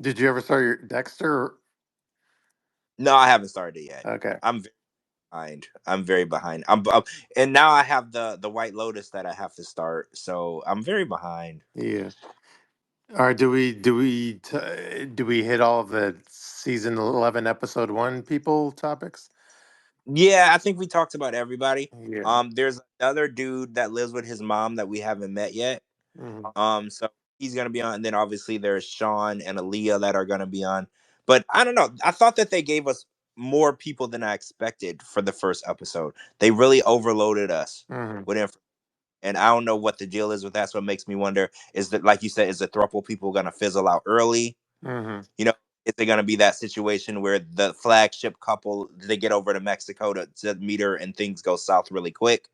Did you ever start your Dexter? No, I haven't started it yet. Okay. I'm behind. I'm very behind. And now I have the White Lotus that I have to start. So I'm very behind. Yeah. All right. Do we hit all of the season 11 episode one people topics? Yeah, I think we talked about everybody. Yeah. There's another dude that lives with his mom that we haven't met yet. Hmm. So he's gonna be on, and then obviously there's Sean and Aaliyah that are gonna be on. But I don't know. I thought that they gave us more people than I expected for the first episode. They really overloaded us Hmm. with information. And I don't know what the deal is with that. So it makes me wonder: is that, like you said, is the throuple people gonna fizzle out early? Hmm. You know, is it going to be that situation where the flagship couple they get over to Mexico to meet her and things go south really quick?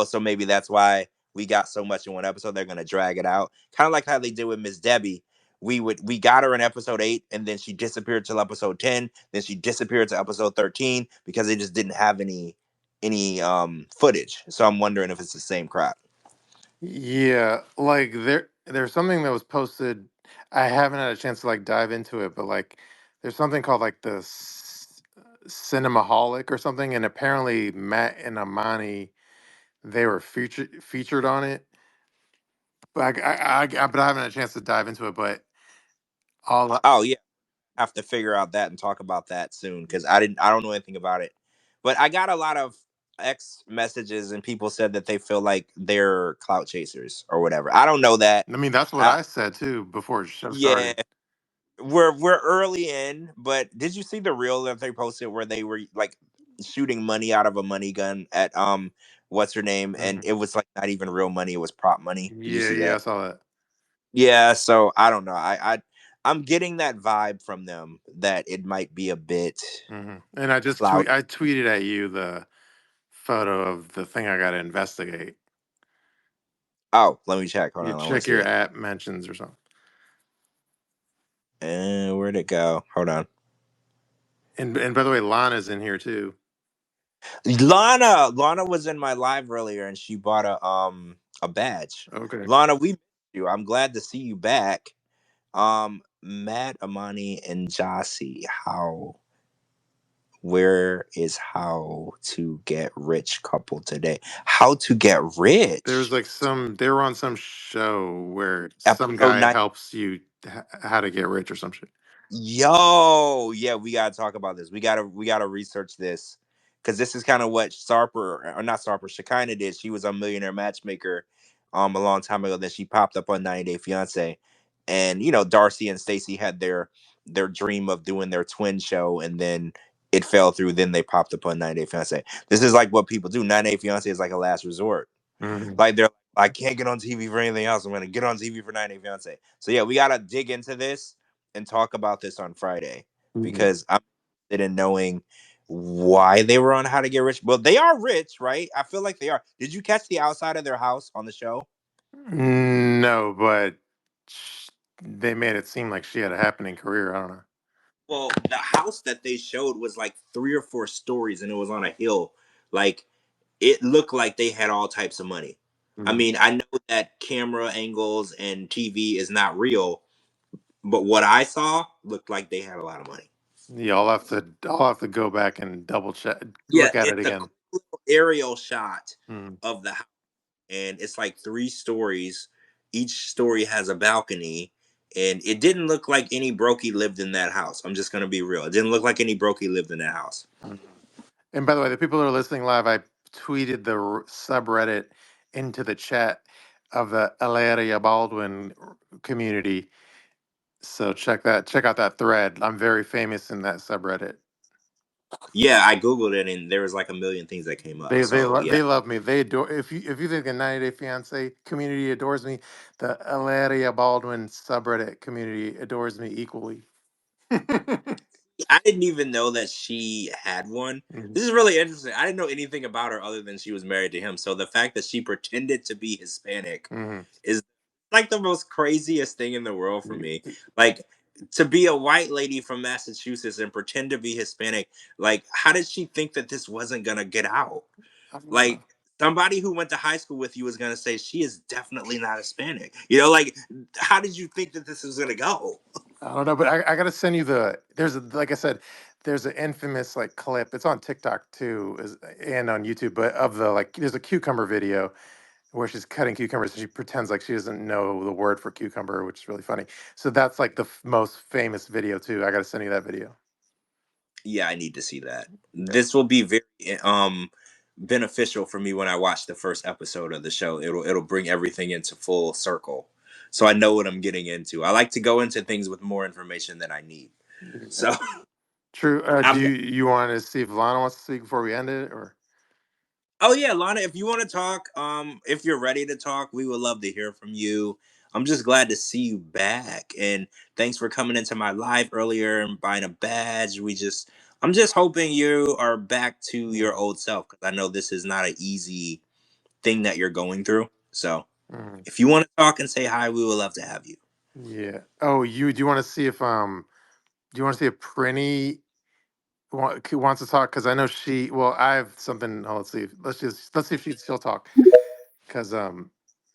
So maybe that's why we got so much in one episode. They're going to drag it out, kind of like how they did with Miss Debbie. We got her in episode 8, and then she disappeared till episode 10. Then she disappeared to episode 13 because they just didn't have any footage. So I'm wondering if it's the same crowd. Yeah, like there's something that was posted. I haven't had a chance to like dive into it, but like there's something called like the Cinemaholic or something, and apparently Matt and Amani they were featured on it. But I haven't had a chance to dive into it. But all Oh yeah, have to figure out that and talk about that soon because I don't know anything about it. But I got a lot of X messages and people said that they feel like they're clout chasers or whatever. I don't know that. I mean, that's what Uh, I said too before the show yeah, started. we're early in, but did you see the reel that they posted where they were like shooting money out of a money gun at what's her name, and Hmm. it was like not even real money, it was prop money. Did you Yeah, see yeah, I that? saw that. Yeah, so I don't know. I'm getting that vibe from them that it might be a bit And clout. I tweeted at you the photo of the thing I got to investigate. Oh, let me check. Hold You on, I want to check see your it. app mentions or something. And where'd it go? Hold on. And by the way, Lana's in here too. Lana was in my live earlier, and she bought a badge. Okay. Lana, we missed you. I'm glad to see you back. Matt, Amani, and Jossie. Where is how to get rich couple today? How to get There was rich? like they were on some show where some Episode guy 9. helps you how to get rich or some shit. Yo, yeah, we gotta talk about this. We gotta research this because this is kind of what Sarper or not Sarper, Shekinah did. She was on Millionaire Matchmaker, a long time ago. Then she popped up on 90 Day Fiance, and Darcy and Stacy had their dream of doing their twin show, and then it fell through. Then they popped up on 90 Day Fiance. This is like what people do. 90 Day Fiance is like a last resort. Hmm. Like they're I can't get on TV for anything else. I'm gonna get on TV for 90 Fiance. So yeah, we gotta dig into this and talk about this on Friday because I'm interested in knowing why they were on How to Get Rich. Well, they are rich, right? I feel like they are. Did you catch the outside of their house on the show? No, but they made it seem like she had a happening career. I don't know. Well, the house that they showed was like 3 or 4 stories and it was on a hill. Like it looked like they had all types of money. I Mhm. mean, I know that camera angles and TV is not real, but what I saw looked like they had a lot of money. Yeah, I'll have to go back and double check, Yeah, look at it it's a again. cool aerial shot Mhm. of the house, and it's like 3 stories. Each story has a balcony, and it didn't look like any brokey lived in that house. I'm just gonna be real. It didn't look like any brokey lived in that house. Mhm. And by the way, the people who are listening live, I tweeted the subreddit into the chat of the Elaria Baldwin community. So check out that thread. I'm very famous in that subreddit. Yeah, I googled it, and there was like a million things that came up. So yeah, They love me. They adore. If you think the 90 Day Fiance community adores me, the Elaria Baldwin subreddit community adores me equally. I didn't even know that she had one. Mhm. This is really interesting. I didn't know anything about her other than she was married to him. So the fact that she pretended to be Hispanic Mhm. is like the most craziest thing in the world for me. Like to be a white lady from Massachusetts and pretend to be Hispanic, like how did she think that this wasn't gonna get out? I don't Like know. somebody who went to high school with you is gonna say she is definitely not Hispanic. Like how did you think that this was gonna go? I don't know, but I gotta send you the. There's a, like I said, there's an infamous like clip. It's on TikTok too, and on YouTube. But of the like, there's a cucumber video where she's cutting cucumbers and she pretends like she doesn't know the word for cucumber, which is really funny. So that's like the most famous video too. I gotta send you that video. Yeah, I need to see that. Yeah. This will be very beneficial for me when I watch the first episode of the show. It'll bring everything into full circle. So I know what I'm getting into. I like to go into things with more information than I need. Yeah. So True. Do I'm you want to see if Lana wants to speak before we end it, or? Oh yeah, Lana, if you want to talk, if you're ready to talk, we would love to hear from you. I'm just glad to see you back, and thanks for coming into my live earlier and buying a badge. I'm just hoping you are back to your Mm, old self because I know this is not an easy thing that you're going through. So mm, if you want to talk and say hi, we would love to have you. yeah. Oh, you do you want to see if do you want to see if Prinny wants to talk? Because I know she. Well, I have something. Oh, let's see. Let's see if she'll talk. Because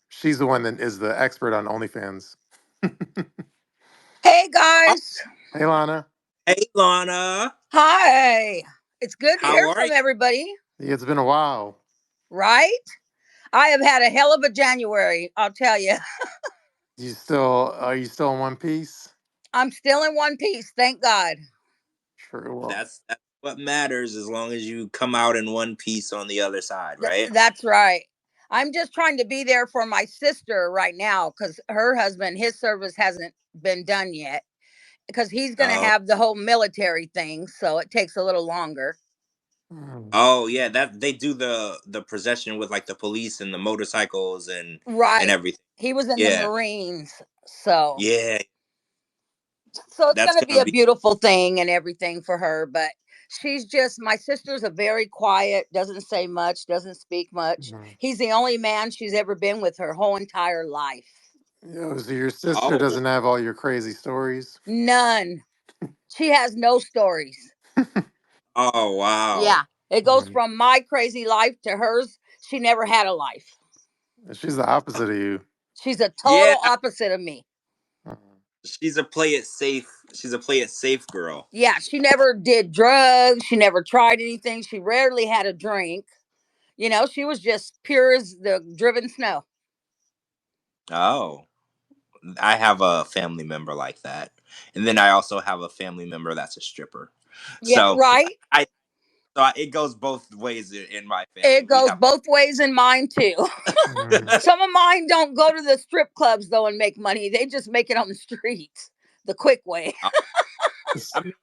she's the one that is the expert on OnlyFans. Hey Oh, guys. Hey, Lana. hey Lana, Hi. It's good to how hear are from you? everybody, Yeah, it's been a while. right? I have had a hell of a January, I'll tell you. You still are you still in one piece? I'm still in one piece, thank God. Sure. Well. That's what matters as long as you come out in one piece on the other side, right? That's right. I'm just trying to be there for my sister right now because her husband, his service hasn't been done yet because he's going to Oh. have the whole military thing. So it takes a little longer. Mm, Oh yeah, that they do the procession with like the police and the motorcycles and Right. everything. He was in the Yeah, Marines. So yeah, it's that's going to be gonna a be. beautiful thing and everything for her, but she's just my sister's a very quiet, doesn't say much, doesn't speak much. mm. He's the only man she's ever been with her whole entire life. Oh, so your sister Oh, doesn't have all your crazy stories. None. She has no stories. oh wow. Yeah, it goes Mm. from my crazy life to hers. She never had a life. She's the opposite of you. She's a Yeah, total opposite of me. Mm. she's a play it safe. She's a play it safe girl. Yeah, she never did drugs, she never tried anything, she rarely had a drink. She was just pure as the driven snow. Oh, I have a family member like that, and then I also have a family member that's a stripper. Yeah, So right. I it goes both ways in my family. It We goes have both ways in mine too. Mm. Some of mine don't go to the strip clubs though and make money. They just make it on the streets, the quick way. I mean,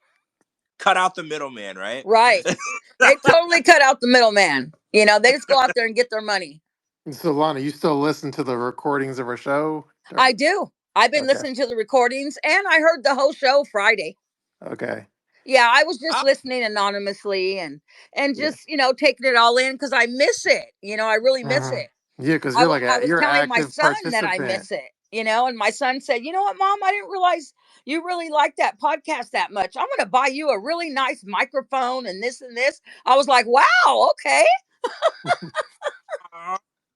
cut out the middleman, right? Right. They totally cut out the middleman. They just go out there and get their money. So, Lana, you still listen to the recordings of our show? I do. I've been Okay. listening to the recordings and I heard the whole show Friday. Okay. Yeah, I was just Oh, listening anonymously and Yeah. just, taking it all in cuz I miss it. I really miss Hmm. it. Yeah, because I, you're wa- like I was you're an telling my active son that I participant. miss it, and my son said, "You know what, Mom? I didn't realize you really like that podcast that much. I'm going to buy you a really nice microphone and this and this." I was like, "Wow, okay."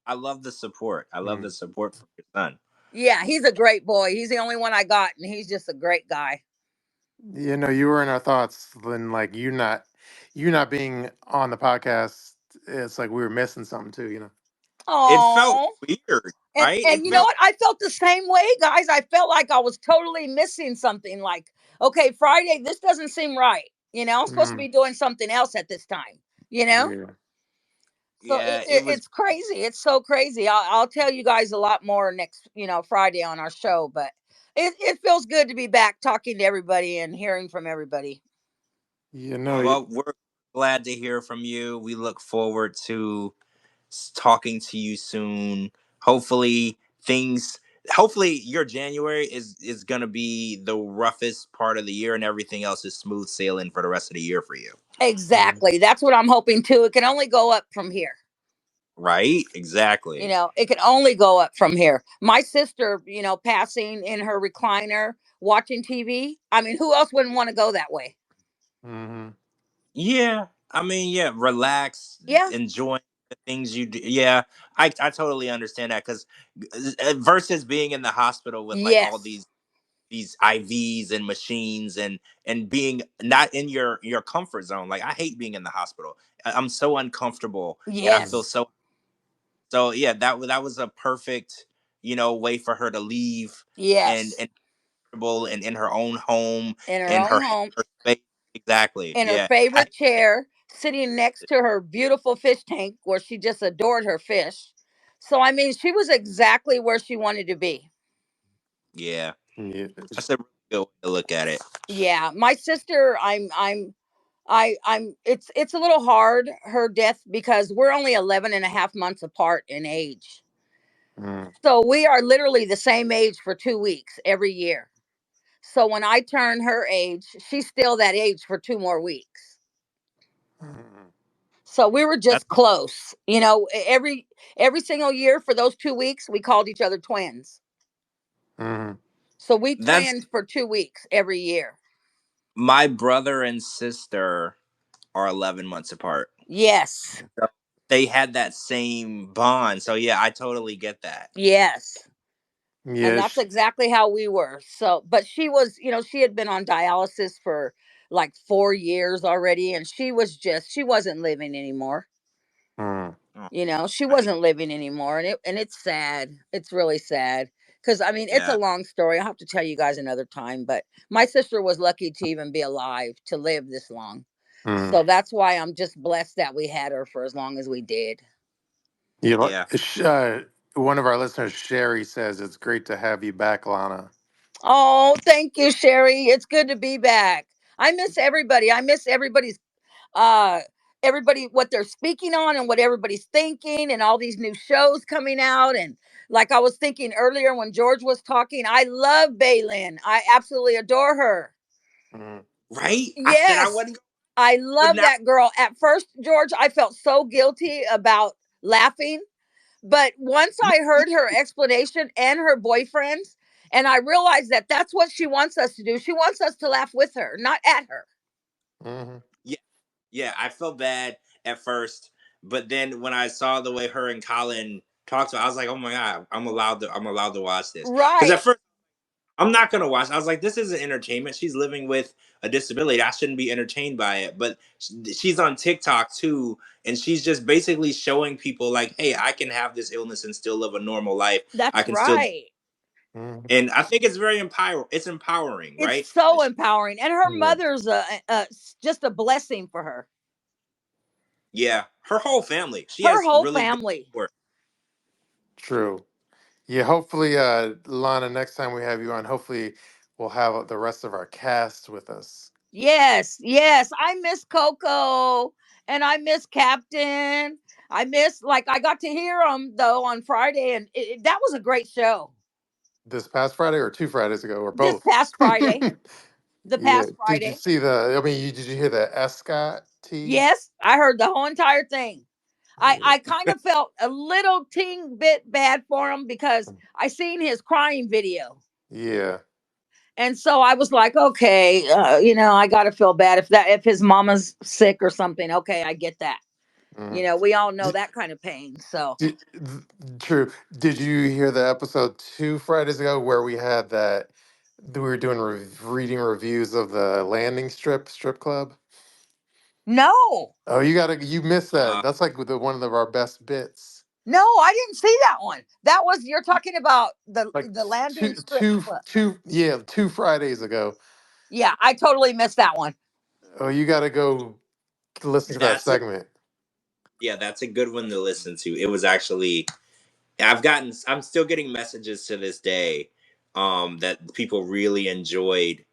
I love the support. I love the Mm. support from your son. Yeah, he's a great boy. He's the only one I got, and he's just a great guy. You know, you were in our thoughts when like you not being on the podcast. It's like we were missing something too. It felt Oh, weird, and right? and It you know Yeah. felt what? I felt the same way, guys. I felt like I was totally missing something. Like, okay, Friday, this doesn't seem right. I'm supposed to Mm. be doing something else at this time. You know. Yeah. So yeah, it was. it's crazy. It's so crazy. I'll tell you guys a lot more next, Friday on our show. But it feels good to be back talking to everybody and hearing from everybody. You know. Well, we're glad to hear from you. We look forward to talking to you soon. Hopefully things hopefully your January is going to be the roughest part of the year and everything else is smooth sailing for the rest of the year for you. Mm. Exactly. That's what I'm hoping too. It can only go up from here. Right? Exactly. It can only go up from here. My sister, passing in her recliner, watching TV. I mean, who else wouldn't want to go that way? Mm-hmm. Yeah. I mean, yeah, relax, Yeah. enjoy the things you do. Yeah, I totally understand that because versus being in the hospital with like all Yes. these these IVs and machines and being not in your comfort zone. Like I hate being in the hospital. I'm so uncomfortable and I feel Mm, Yes. so yeah, that was a perfect, way for her to leave Yes. and comfortable and in her own home In her in own her home, her space. Exactly. in her Yeah. favorite chair, sitting next to her beautiful fish tank where she just adored her fish. So I mean, she was exactly where she wanted to be. Yeah. yeah. That's a really good way to look at it. Yeah, my sister, I'm it's a little hard her death because we're only 11 and a half months apart in age. Mm, So we are literally the same age for 2 weeks every year. So when I turn her age, she's still that age for 2 more weeks. mm, So we were That's just close. Every single year for those 2 weeks we called each other twins. mm, So we that's twins for 2 weeks every year. my brother and sister are 11 months apart. Yes. So they had that same bond. So yeah, I totally get that. Yes. And yeah. that's exactly how we were. So, but she was, she had been on dialysis for like 4 years already and she wasn't living anymore. Mm, Oh, She I, wasn't living anymore and it's sad. It's really sad cuz I mean, it's a yeah. long story. I'll have to tell you guys another time, but my sister was lucky to even be alive to live this long. mm. So that's why I'm just blessed that we had her for as long as we did. You know, Yeah. one of our listeners, Sherry, says it's great to have you back, Lana. Oh, thank you, Sherry. It's good to be back. I miss everybody. I miss uh everybody what they're speaking on and what everybody's thinking and all these new shows coming out and like I was thinking earlier when George was talking, I love Baylin. I absolutely adore her. Mm, Right? I said I Yes. wasn't I but love now that girl. At first, George, I felt so guilty about laughing, but once I heard her explanation and her boyfriend's and I realized that that's what she wants us to do. She wants us to laugh with her, not at her. mm, yeah, yeah, I felt bad at first, but then when I saw the way her and Colin talked to her, I was like, "Oh my god, I'm allowed to watch this." Cuz at Right. first I'm not gonna watch. I was like, this isn't entertainment. She's living with a disability. I shouldn't be entertained by it. But she's on TikTok too, and she's just basically showing people like, hey, I can have this illness and still live a normal life. I That's can still, right. mm. and I think it's very empowering. It's empowering, It's right? so empowering, and her Yeah, mother's just a blessing for her. Yeah, her whole family. She Her has whole really good family. support. true. Yeah, hopefully, Lana, next time we have you on, hopefully we'll have the rest of our cast with us. Yes, yes. I miss Coco, and I miss Captain. I miss like I got to hear them though on Friday, and that was a great show. This past Friday or 2 Fridays ago or This both. past Friday, the Yeah. past Did you Friday. see the? I mean, did you hear the Escott tea? Yes, I heard the whole entire thing. I Yeah. I kind of felt a little ting bit bad for him because I seen his crying video. Yeah. And so I was like, okay, I got to feel bad if his mama's sick or something. Okay, I get that. Mhm. We all know that kind of pain. So, True. Did you hear the episode 2 Fridays ago where we had that? We were doing reading reviews of the landing strip club. no. Oh, you missed that. Uh, That's like one of our best bits. No, I didn't see that one. That was you're talking about Like the landing two, strip two, club. two. Yeah, 2 Fridays ago. Yeah, I totally missed that one. Oh, you got to go listen to that that's a segment. yeah, that's a good one to listen to. It was actually I'm still getting messages to this day, that people really enjoyed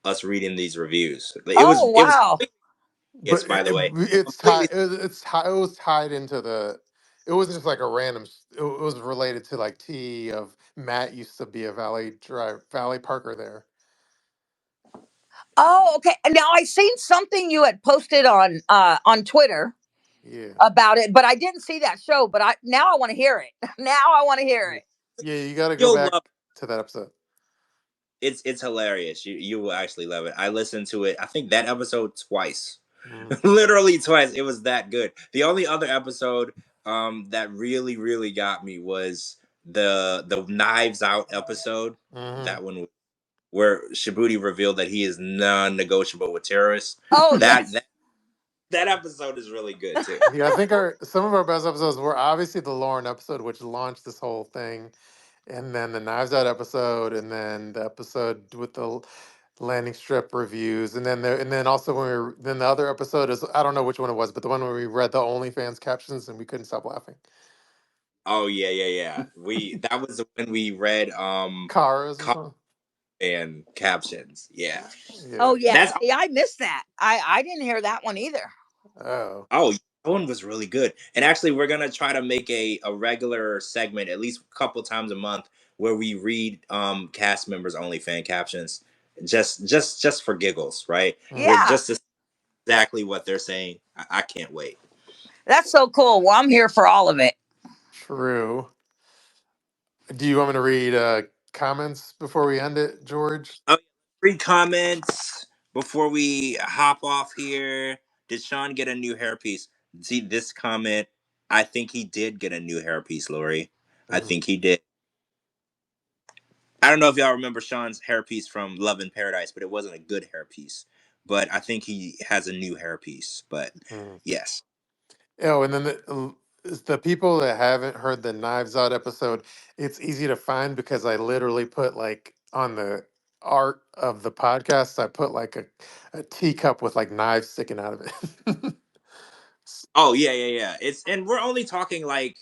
us reading these reviews. Oh, It was wow. yes, But by the way, it's completely. tied. It was tied into the. It wasn't just like a random. It was related to like T of Matt used to be a valet parker there. Oh, okay. Now I seen something you had posted on Twitter Yeah, about it, but I didn't see that show. But I want to hear it. Now I want to hear yeah, it. yeah. You got to go You'll back love to that episode. it's hilarious. You will actually love it. I listened to it. I think that episode twice, Mm, literally twice. It was that good. The only other episode that really got me was the Knives Out episode. hmm That one. where Shabooty revealed that he is non-negotiable with terrorists. Oh That yes. that that episode is really good too. Yeah, I think our some of our best episodes were obviously the Lauren episode, which launched this whole thing, and then the Knives Out episode, and then the episode with the landing strip reviews, and then also when then the other episode is I don't know which one it was, but the one where we read the OnlyFans captions and we couldn't stop laughing. Oh yeah. That was when we read Cars or something. and captions. Yeah. Yeah. Oh yeah. That's See, I missed that. I didn't hear that one either. Oh. Oh, that one was really good. And actually, we're gonna try to make a regular segment, at least a couple times a month, where we read cast members' only fan captions, just for giggles, right? We're Hmm. Yeah, just to see exactly what they're saying. I can't wait. that's so cool. Well, I'm here for all of it. True. Do you want me to read comments before we end it, George? Oh, three comments before we hop off here. Did Sean get a new hairpiece? See this comment. I think he did get a new hairpiece, Laurie. I Mhm. think he did. I don't know if y'all remember Sean's hairpiece from Love in Paradise, but it wasn't a good hairpiece. But I think he has a new hairpiece. But Mhm. yes. Oh, and then the people that haven't heard the Knives Out episode, it's easy to find because I literally put like on the art of the podcast, I put like a teacup with like knives sticking out of it. Oh yeah. It's and we're only talking like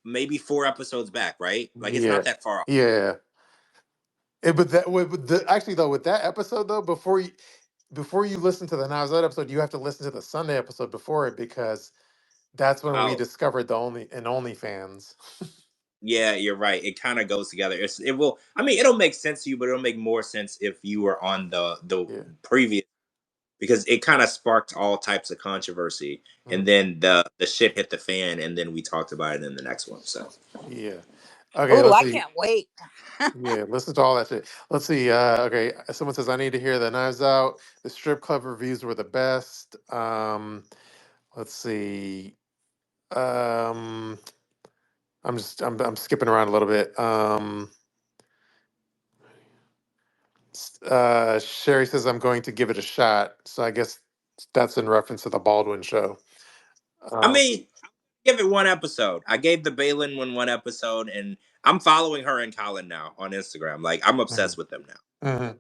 maybe 4 episodes back, right? Like it's Yeah, not that far off. yeah. But that with the actually though with that episode though before you listen to the Knives Out episode, you have to listen to the Sunday episode before it because that's when we Oh discovered the OnlyFans. yeah, you're right. It kind of goes together. It will. I mean, it'll make sense to you, but it'll make more sense if you were on the Yeah. previous because it kind of sparked all types of controversy, and Hmm. then the shit hit the fan, and then we talked about it in the next one. So. Yeah. Okay, Oh, let's I see. can't wait. Yeah, listen to all that shit. Let's see. Okay, someone says I need to hear the Knives Out. The strip club reviews were the best. Let's see. Um, I'm skipping around a little bit. Sherry says I'm going to give it a shot. So I guess that's in reference to the Baldwin show. I Um, mean, give it 1 episode. I gave the Balin one episode, and I'm following her and Colin now on Instagram. Like I'm mhm, obsessed with them now. mhm.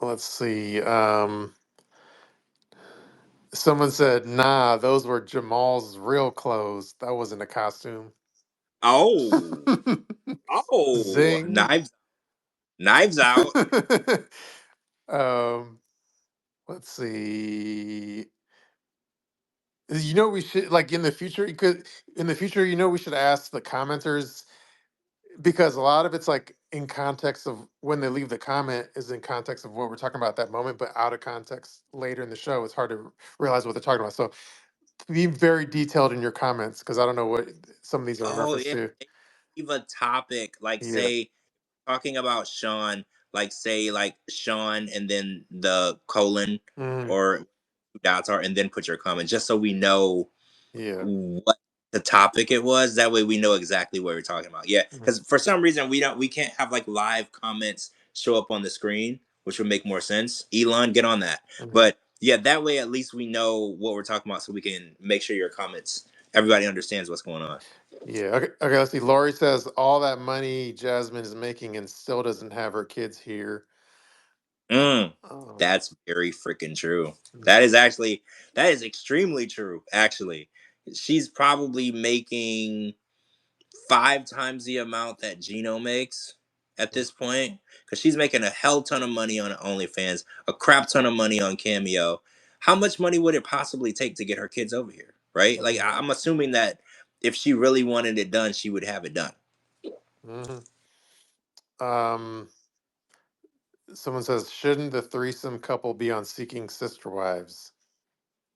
Let's see. Someone said, "Nah, those were Jamal's real clothes. That wasn't a costume." Oh, oh, Zing. knives out. um, let's see. You know, we should like in the future. You could in the future. You know, we should ask the commenters because a lot of it's like in context of when they leave the comment is in context of what we're talking about at that moment, but out of context later in the show, it's hard to realize what they're talking about. So be very detailed in your comments because I don't know what some of these are in Oh reference yeah, to. leave a topic like Yeah. say talking about Sean, like say like Sean and then the colon Mm, or dots are, and then put your comment just so we know yeah. what the topic it was. That way we know exactly what we're talking about. Yeah, Mhm, because for some reason we can't have like live comments show up on the screen, which would make more sense. Elon, get on that. mhm. But yeah, that way at least we know what we're talking about, so we can make sure your comments everybody understands what's going on. Yeah. Okay. Okay. Let's see. Laurie says all that money Jasmine is making and still doesn't have her kids here. Mm, Um, that's very freaking true. mhm, That is extremely true. Actually, she's probably making 5 times the amount that Gino makes at mhm, this point because she's making a hell ton of money on OnlyFans, a crap ton of money on Cameo. How much money would it possibly take to get her kids over here? Right? Like mhm, I'm assuming that if she really wanted it done, she would have it done. mhm. Um, someone says, shouldn't the threesome couple be on Seeking Sister Wives?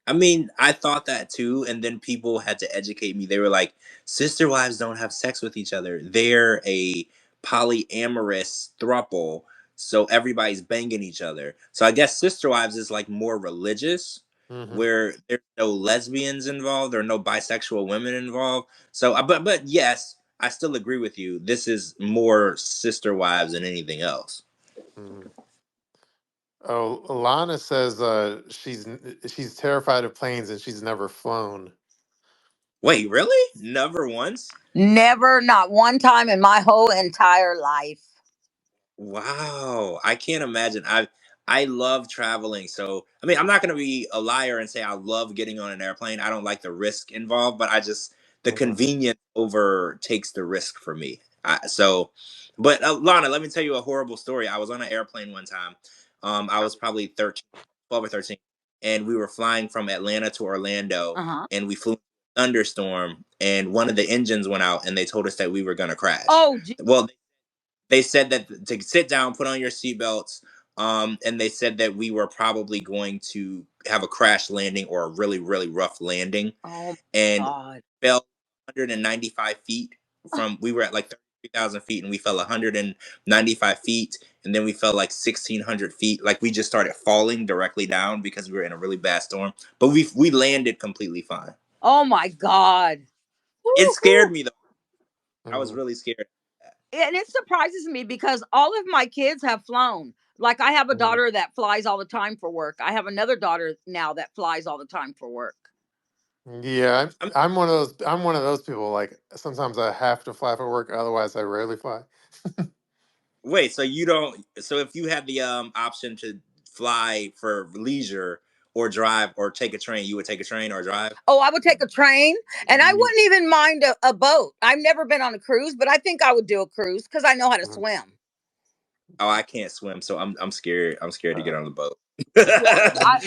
I mean, I thought that too, and then people had to educate me. They were like, "Sister wives don't have sex with each other; they're a polyamorous throuple, so everybody's banging each other." So I guess sister wives is like more religious, Hmm. where there's no lesbians involved or no bisexual women involved. So, but yes, I still agree with you. This is more sister wives than anything else. Mhm. Oh, Lana says she's terrified of planes and she's never flown. Wait, really? Never once? Never, not one time in my whole entire life. Wow, I can't imagine. I love traveling, so I mean, I'm not gonna be a liar and say I love getting on an airplane. I don't like the risk involved, but I just the Mhm. convenience overtakes the risk for me. But Lana, let me tell you a horrible story. I was on an airplane one time. I was probably 13, 12 or 13, and we were flying from Atlanta to Orlando, Uh-huh. and we flew in a thunderstorm, and one of the engines went out, and they told us that we were gonna crash. Oh, Well, they said that to sit down, put on your seatbelts, and they said that we were probably going to have a crash landing or a really, really rough landing, oh and God. fell 195 feet from. We were at like 33,000 feet, and we fell 195 feet, and then we fell like 1,600 feet. Like we just started falling directly down because we were in a really bad storm. But we landed completely fine. Oh my God. It Woo-hoo. scared me though. I was Mhm. really scared. And it surprises me because all of my kids have flown. Like I have a Mhm. daughter that flies all the time for work. I have another daughter now that flies all the time for work. Yeah, I'm I'm one of those. I'm one of those people. Like sometimes I have to fly for work. Otherwise, I rarely fly. Wait, so you don't? So if you had the option to fly for leisure or drive or take a train, you would take a train or drive? Oh, I would take a train and I wouldn't even mind a boat. I've never been on a cruise, but I think I would do a cruise because I know how to Mhm. swim. Oh, I can't swim, so I'm scared. I'm scared to get Uh, on the boat. Yeah,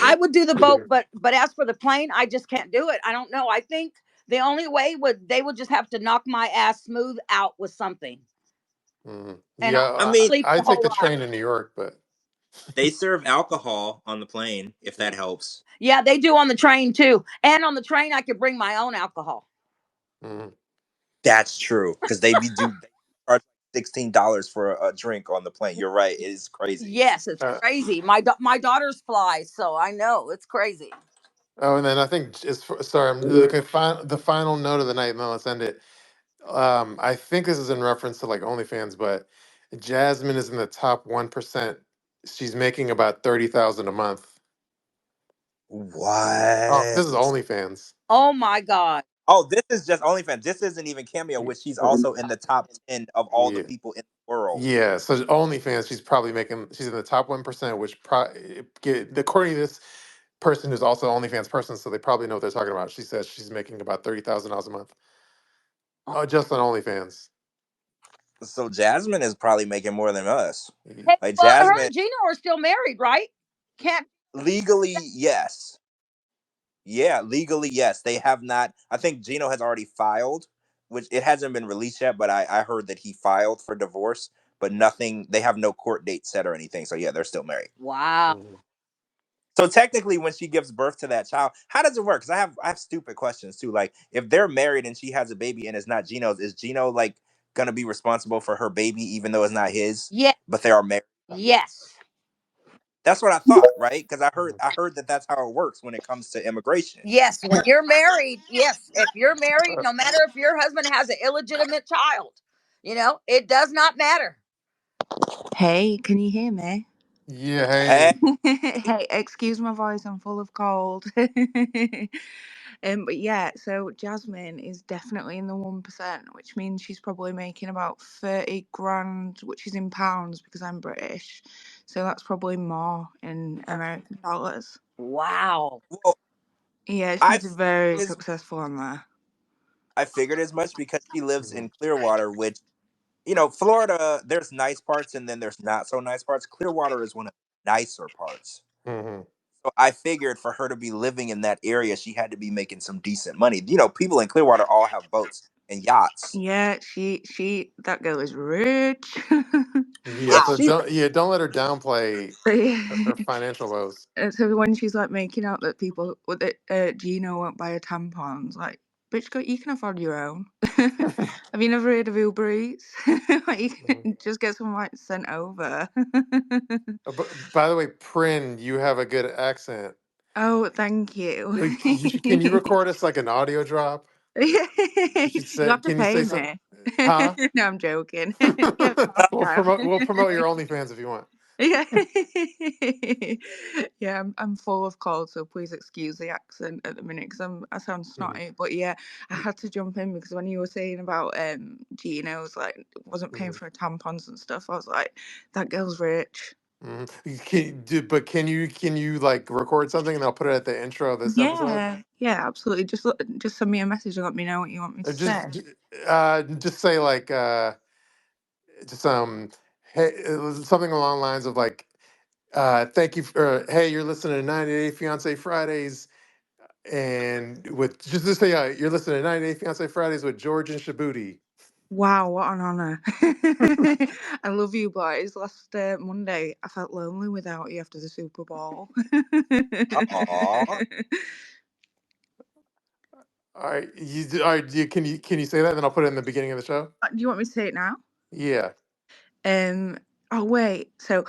I would do the boat, but as for the plane, I just can't do it. I don't know. I think the only way would they would just have to knock my ass smooth out with something, Mhm. and Yeah, I I'll mean, sleep I the take whole the ride. train in New York, but they serve alcohol on the plane if that Mhm. helps. Yeah, they do on the train too, and on the train I could bring my own alcohol. Mhm. That's true because they charge $16 for a drink on the plane. You're right. It is crazy. Yes, it's Uh, crazy. My daughters fly, so I know it's crazy. oh, and then I think sorry, I'm looking at the final note of the night, and then let's end it. I think this is in reference to like OnlyFans, but Jasmine is in the top 1%. She's making about 30,000 a month. Oh, this is What? OnlyFans. Oh my God. Oh, this is just OnlyFans. This isn't even Cameo, which she's also in the top 10 of all the Yeah. people in the world. Yeah, so OnlyFans, she's in the top 1%, which according to this person who's also an OnlyFans person, so they probably know what they're talking about. She says she's making about $30,000 a month. Oh, Oh, just on OnlyFans. So Jasmine is probably making more than us. Ye- hey, Like well, her Jasmine, and Gino are still married, right? Can't. legally, yes. Yeah, legally, yes. They have not. I think Gino has already filed, which it hasn't been released yet, but I heard that he filed for divorce, but nothing, they have no court date set or anything. So yeah, they're still married. Wow. Mhm. So technically, when she gives birth to that child, how does it work? Because I have stupid questions too. Like, if they're married and she has a baby and it's not Gino's, is Gino like gonna be responsible for her baby even though it's not his? Yes. But they are married. Yes. That's what I thought, right? Because Mhm. I heard that that's how it works when it comes to immigration. Yes. When you're married, yes. If you're married, Uh, no matter if your husband has an illegitimate child, it does not matter. Hey, can you hear me? yeah, Hey, hey. Hey, excuse my voice, I'm full of cold. But yeah, so Jasmine is definitely in the 1%, which means she's probably making about 30 grand, which is in pounds because I'm British. So that's probably more in American dollars. Wow. well, Yeah, I she's figured very as successful on there. I figured as much because she lives Mhm. in Clearwater, which Florida. There's nice parts and then there's not so nice parts. Clearwater is one of the nicer parts. Mhm. So I figured for her to be living in that area, she had to be making some decent money. People in Clearwater all have boats and yachts. Yeah, that girl is rich. Yeah, Yeah, so she. don't let her downplay So, yeah. her financial woes. So when she's like making out that people that Gino won't buy a tampon, it's like, bitch, you can afford your own. Have you never heard of Uber Eats? Like, you Mhm. can just get some like sent over. By the way, Prin, you have a good accent. Oh, thank you. Can you record us like an audio drop? You should You say. have to Can you pay say some? me. Huh? No, I'm joking. You have to We'll podcast. promote your OnlyFans if you want. Yeah. Yeah, I'm full of cold, so please excuse the accent at the minute because I sound snotty. But yeah, I had to jump in because when you were saying about Gino's like wasn't paying for tampons and stuff, I was like, that girl's rich. Can you like record something and I'll put it at the intro of this episode? Yeah, absolutely. Just send me a message and let me know what you want me to Or say. just say like just hey, something along the lines of like thank you for hey, you're listening to 90 Day Fiance Fridays, and with just say you're listening to 90 Day Fiance Fridays with George and Shabooty. Wow, what an honor. I love you boys. Last Monday, I felt lonely without you after the Super Bowl. Aw. All right, can you say that? And then I'll put it in the beginning of the show. Do you want me to say it now? Yeah. Um. Oh wait. So,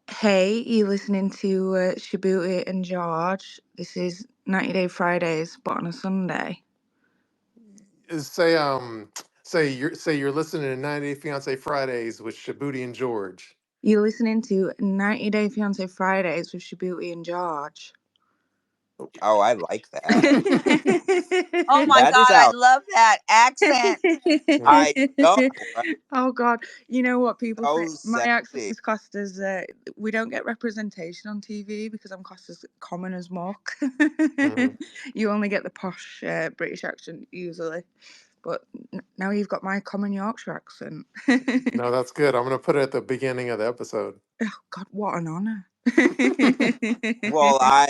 hey, you listening to Shabooty and George? This is 90 Day Fridays, but on a Sunday. Say say you're listening to 90 Day Fiance Fridays with Shabooty and George. You're listening to 90 Day Fiance Fridays with Shabooty and George. Oh, I like that. Oh my That is God, I out. love that accent. I know, right? Oh God, you know what people say? So My accent sexy. is classed as we don't get representation on TV because I'm classed as common as muck. Mhm. You only get the posh British accent usually, but now you've got my common Yorkshire accent. No, that's good. I'm gonna put it at the beginning of the episode. Oh God, what an honour! Well, I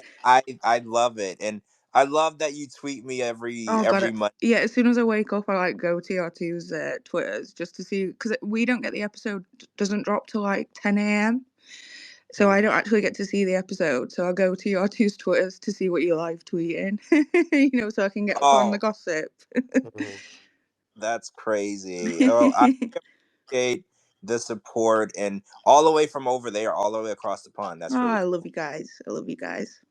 love it, and I love that you tweet me Oh God, every month. yeah. As soon as I wake up, I like go to R2's Twitters just to see because we don't get the episode doesn't drop till like 10 a.m. So I Mm, don't actually get to see the episode. So I'll go to your two's Twitters to see what you're live tweeting, so I can get up on the Oh, gossip. mhm. that's crazy. Oh, I appreciate the support, and all the way from over there, all the way across the pond. Oh, That's really I cool. love you guys. I love you guys.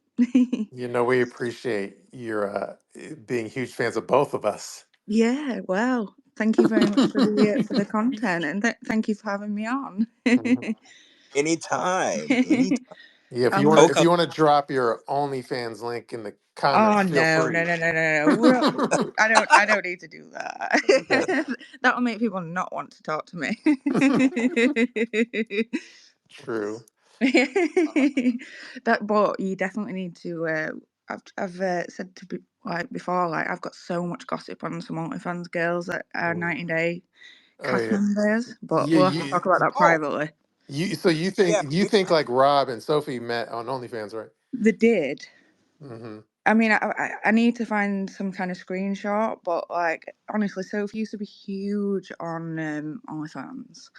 You know, we appreciate your being huge fans of both of us. Yeah, well, thank you very much for the content and thank you for having me on. Mhm. Anytime, anytime. Yeah, Um, if Coco. you want to drop your OnlyFans link in the comments, oh feel no, no, free. no, no, no, no. I don't need to do that. That'll make people not want to talk to me. True. That, but you definitely need to. I've said to be like before, like I've got so much gossip on some OnlyFans girls that are Mm. 90 Day Oh cast yeah. members, but Yeah, we'll have to talk about that Oh, privately. so yeah. you We, think like Rob and Sophie met on OnlyFans, right? They did. Mm-hmm. I mean, I need to find some kind of screenshot, but like honestly, Sophie used to be huge on OnlyFans.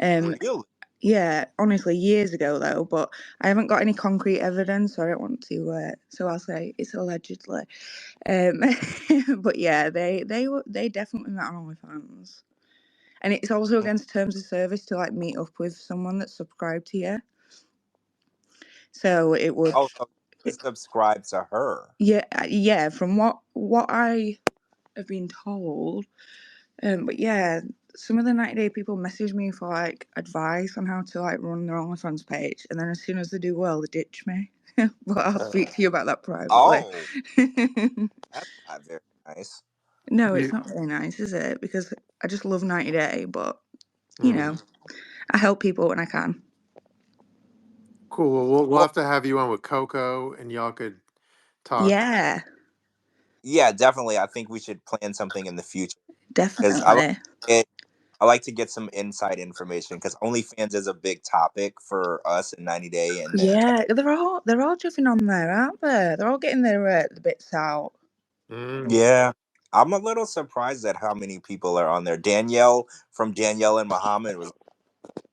Um, really? yeah, honestly, years ago though, but I haven't got any concrete evidence, so I don't want to. So I'll say it's allegedly. Um, but yeah, they definitely met on OnlyFans, and it's also against terms of service to like meet up with someone that's subscribed to you. So it would, Oh, so you subscribe to her. yeah. From what I have been told, but yeah, some of the 90 Day people message me for like advice on how to like run their OnlyFans page, and then as soon as they do well, they ditch me. But I'll Uh, speak to you about that privately. Oh, that's not very nice. No, it's you, not very nice, is it? Because I just love 90 Day, but you mm. know, I help people when I can. Cool. Well, we'll Well, have to have you on with Coco, and y'all could talk. Yeah, yeah, definitely. I think we should plan something in the future because definitely. it. I like to get some inside information because OnlyFans is a big topic for us in 90 Day, and then Yeah, they're all jumping on there, aren't they? They're all getting their the bits out. Mm. yeah, I'm a little surprised at how many people are on there. Danielle from Danielle and Muhammad was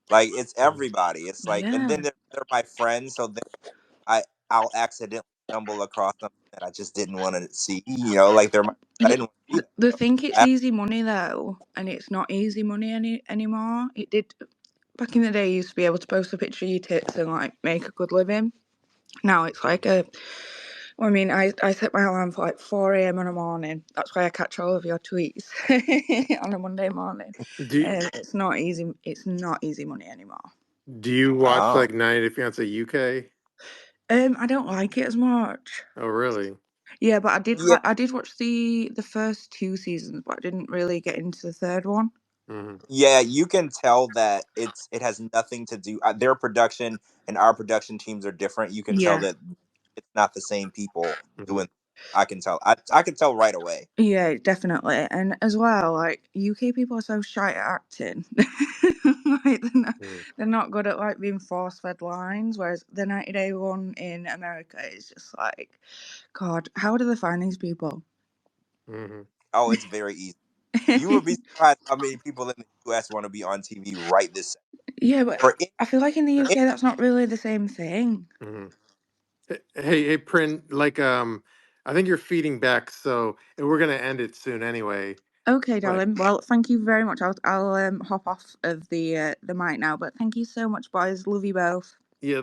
like, it's everybody. It's like, and Yeah. then they're my friends, so then I I'll accidentally stumble across something that I just didn't want to see. Like they're my. I Yeah, didn't want to see they that. think it's easy money though, and it's not easy money anymore. It did back in the day. You used to be able to post a picture of your tits and like make a good living. Now it's like a. Well, I mean, I set my alarm for like 4 a.m. in the morning. That's why I catch all of your tweets on a Monday morning. Do It's not easy. It's not easy money anymore. Do you watch Oh, like 90 Day Fiance UK? I don't like it as much. Oh, really? Yeah, but yeah, I did watch the first 2 seasons, but I didn't really get into the third one. Hmm. yeah. You can tell that it has nothing to do. Their production and our production teams are different. You can tell Yeah. that it's not the same people Hmm. doing. I can tell. I can tell right away. Yeah, definitely. And as well, like UK people are so shy at acting. Like they're not good at like being force fed lines, whereas the 90 Day one in America is just like, God, how do they find these people? Hmm. Oh, it's very easy. You would be surprised how many people in the U.S. want to be on TV right this second. Yeah, but For any, I feel like in the for any, UK that's not really the same thing. Hmm. Hey, Prin, like, I think you're feeding back, so and we're gonna end it soon anyway. Okay, But darling. Well, thank you very much. I'll hop off of the mic now, but thank you so much, boys. Love you both. yeah,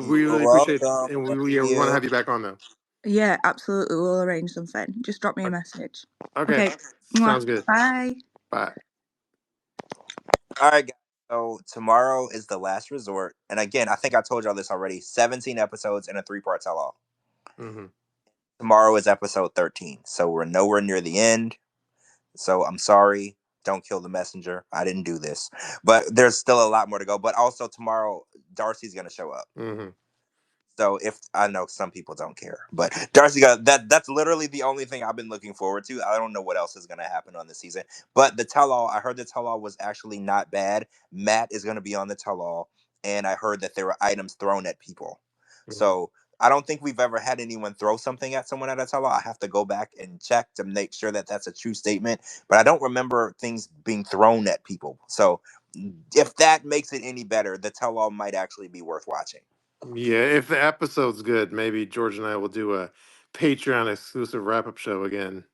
we you're really appreciate, welcome. and Love we want to you. have you back on though. Yeah, absolutely. We'll arrange something. Just drop me a O- message. Okay, Okay. Mwah. sounds good. Bye. Bye. All right, guys. So tomorrow is the last resort, and again, I think I told y'all this already. 17 episodes and a 3-part tell-all. Hmm. Tomorrow is episode 13, so we're nowhere near the end. So I'm sorry. Don't kill the messenger. I didn't do this, but there's still a lot more to go. But also tomorrow, Darcy's gonna show up. Hmm. So if I know some people don't care, but Darcy got that's literally the only thing I've been looking forward to. I don't know what else is gonna happen on this season. But the tell all, I heard the tell all was actually not bad. Matt is gonna be on the tell all, and I heard that there were items thrown at people. Hmm. So I don't think we've ever had anyone throw something at someone at a tell all. I have to go back and check to make sure that that's a true statement. But I don't remember things being thrown at people. So if that makes it any better, the tell all might actually be worth watching. Yeah, if the episode's good, maybe George and I will do a Patreon exclusive wrap up show again.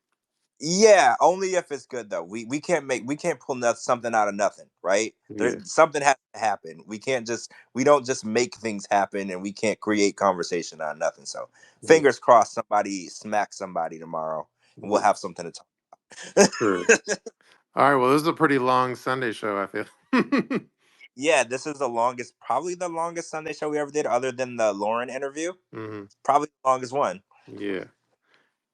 Yeah, only if it's good though. We can't pull something out of nothing, right? Yeah. There's something has to happen. We don't just make things happen, and we can't create conversation out of nothing. So Yeah. fingers crossed somebody smacks somebody tomorrow and we'll Yeah. have something to talk True. about. All right. Well, this is a pretty long Sunday show, I feel. Yeah, this is probably the longest Sunday show we ever did, other than the Lauren interview. Hmm. Probably the longest one. Yeah.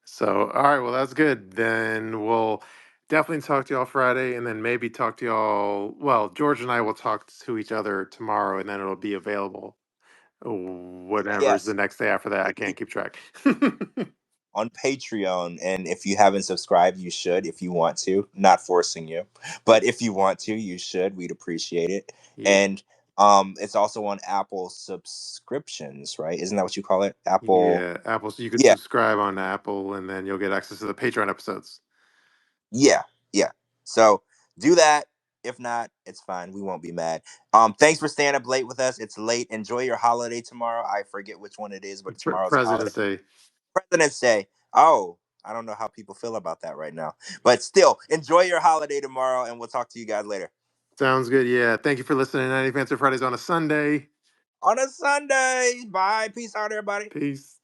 So, all right. Well, that's good. Then we'll definitely talk to y'all Friday, and then maybe talk to y'all. Well, George and I will talk to each other tomorrow, and then it'll be available. Whatever's the Yes. next day after that, I can't keep track. On Patreon. And if you haven't subscribed, you should if you want to. Not forcing you, but if you want to, you should. We'd appreciate it. Yeah. And it's also on Apple subscriptions, right? Isn't that what you call it? Apple. Yeah. Apple. So you could Yeah, subscribe on Apple, and then you'll get access to the Patreon episodes. yeah, yeah. So do that. If not, it's fine. We won't be mad. Thanks for staying up late with us. It's late. Enjoy your holiday tomorrow. I forget which one it is, but tomorrow's a holiday. President's Day. President's Day. Oh, I don't know how people feel about that right now. But still, enjoy your holiday tomorrow, and we'll talk to you guys later. Sounds good. Yeah. Thank you for listening to 90 Fancy Fridays on a Sunday. On a Sunday. Bye. Peace out, everybody. Peace.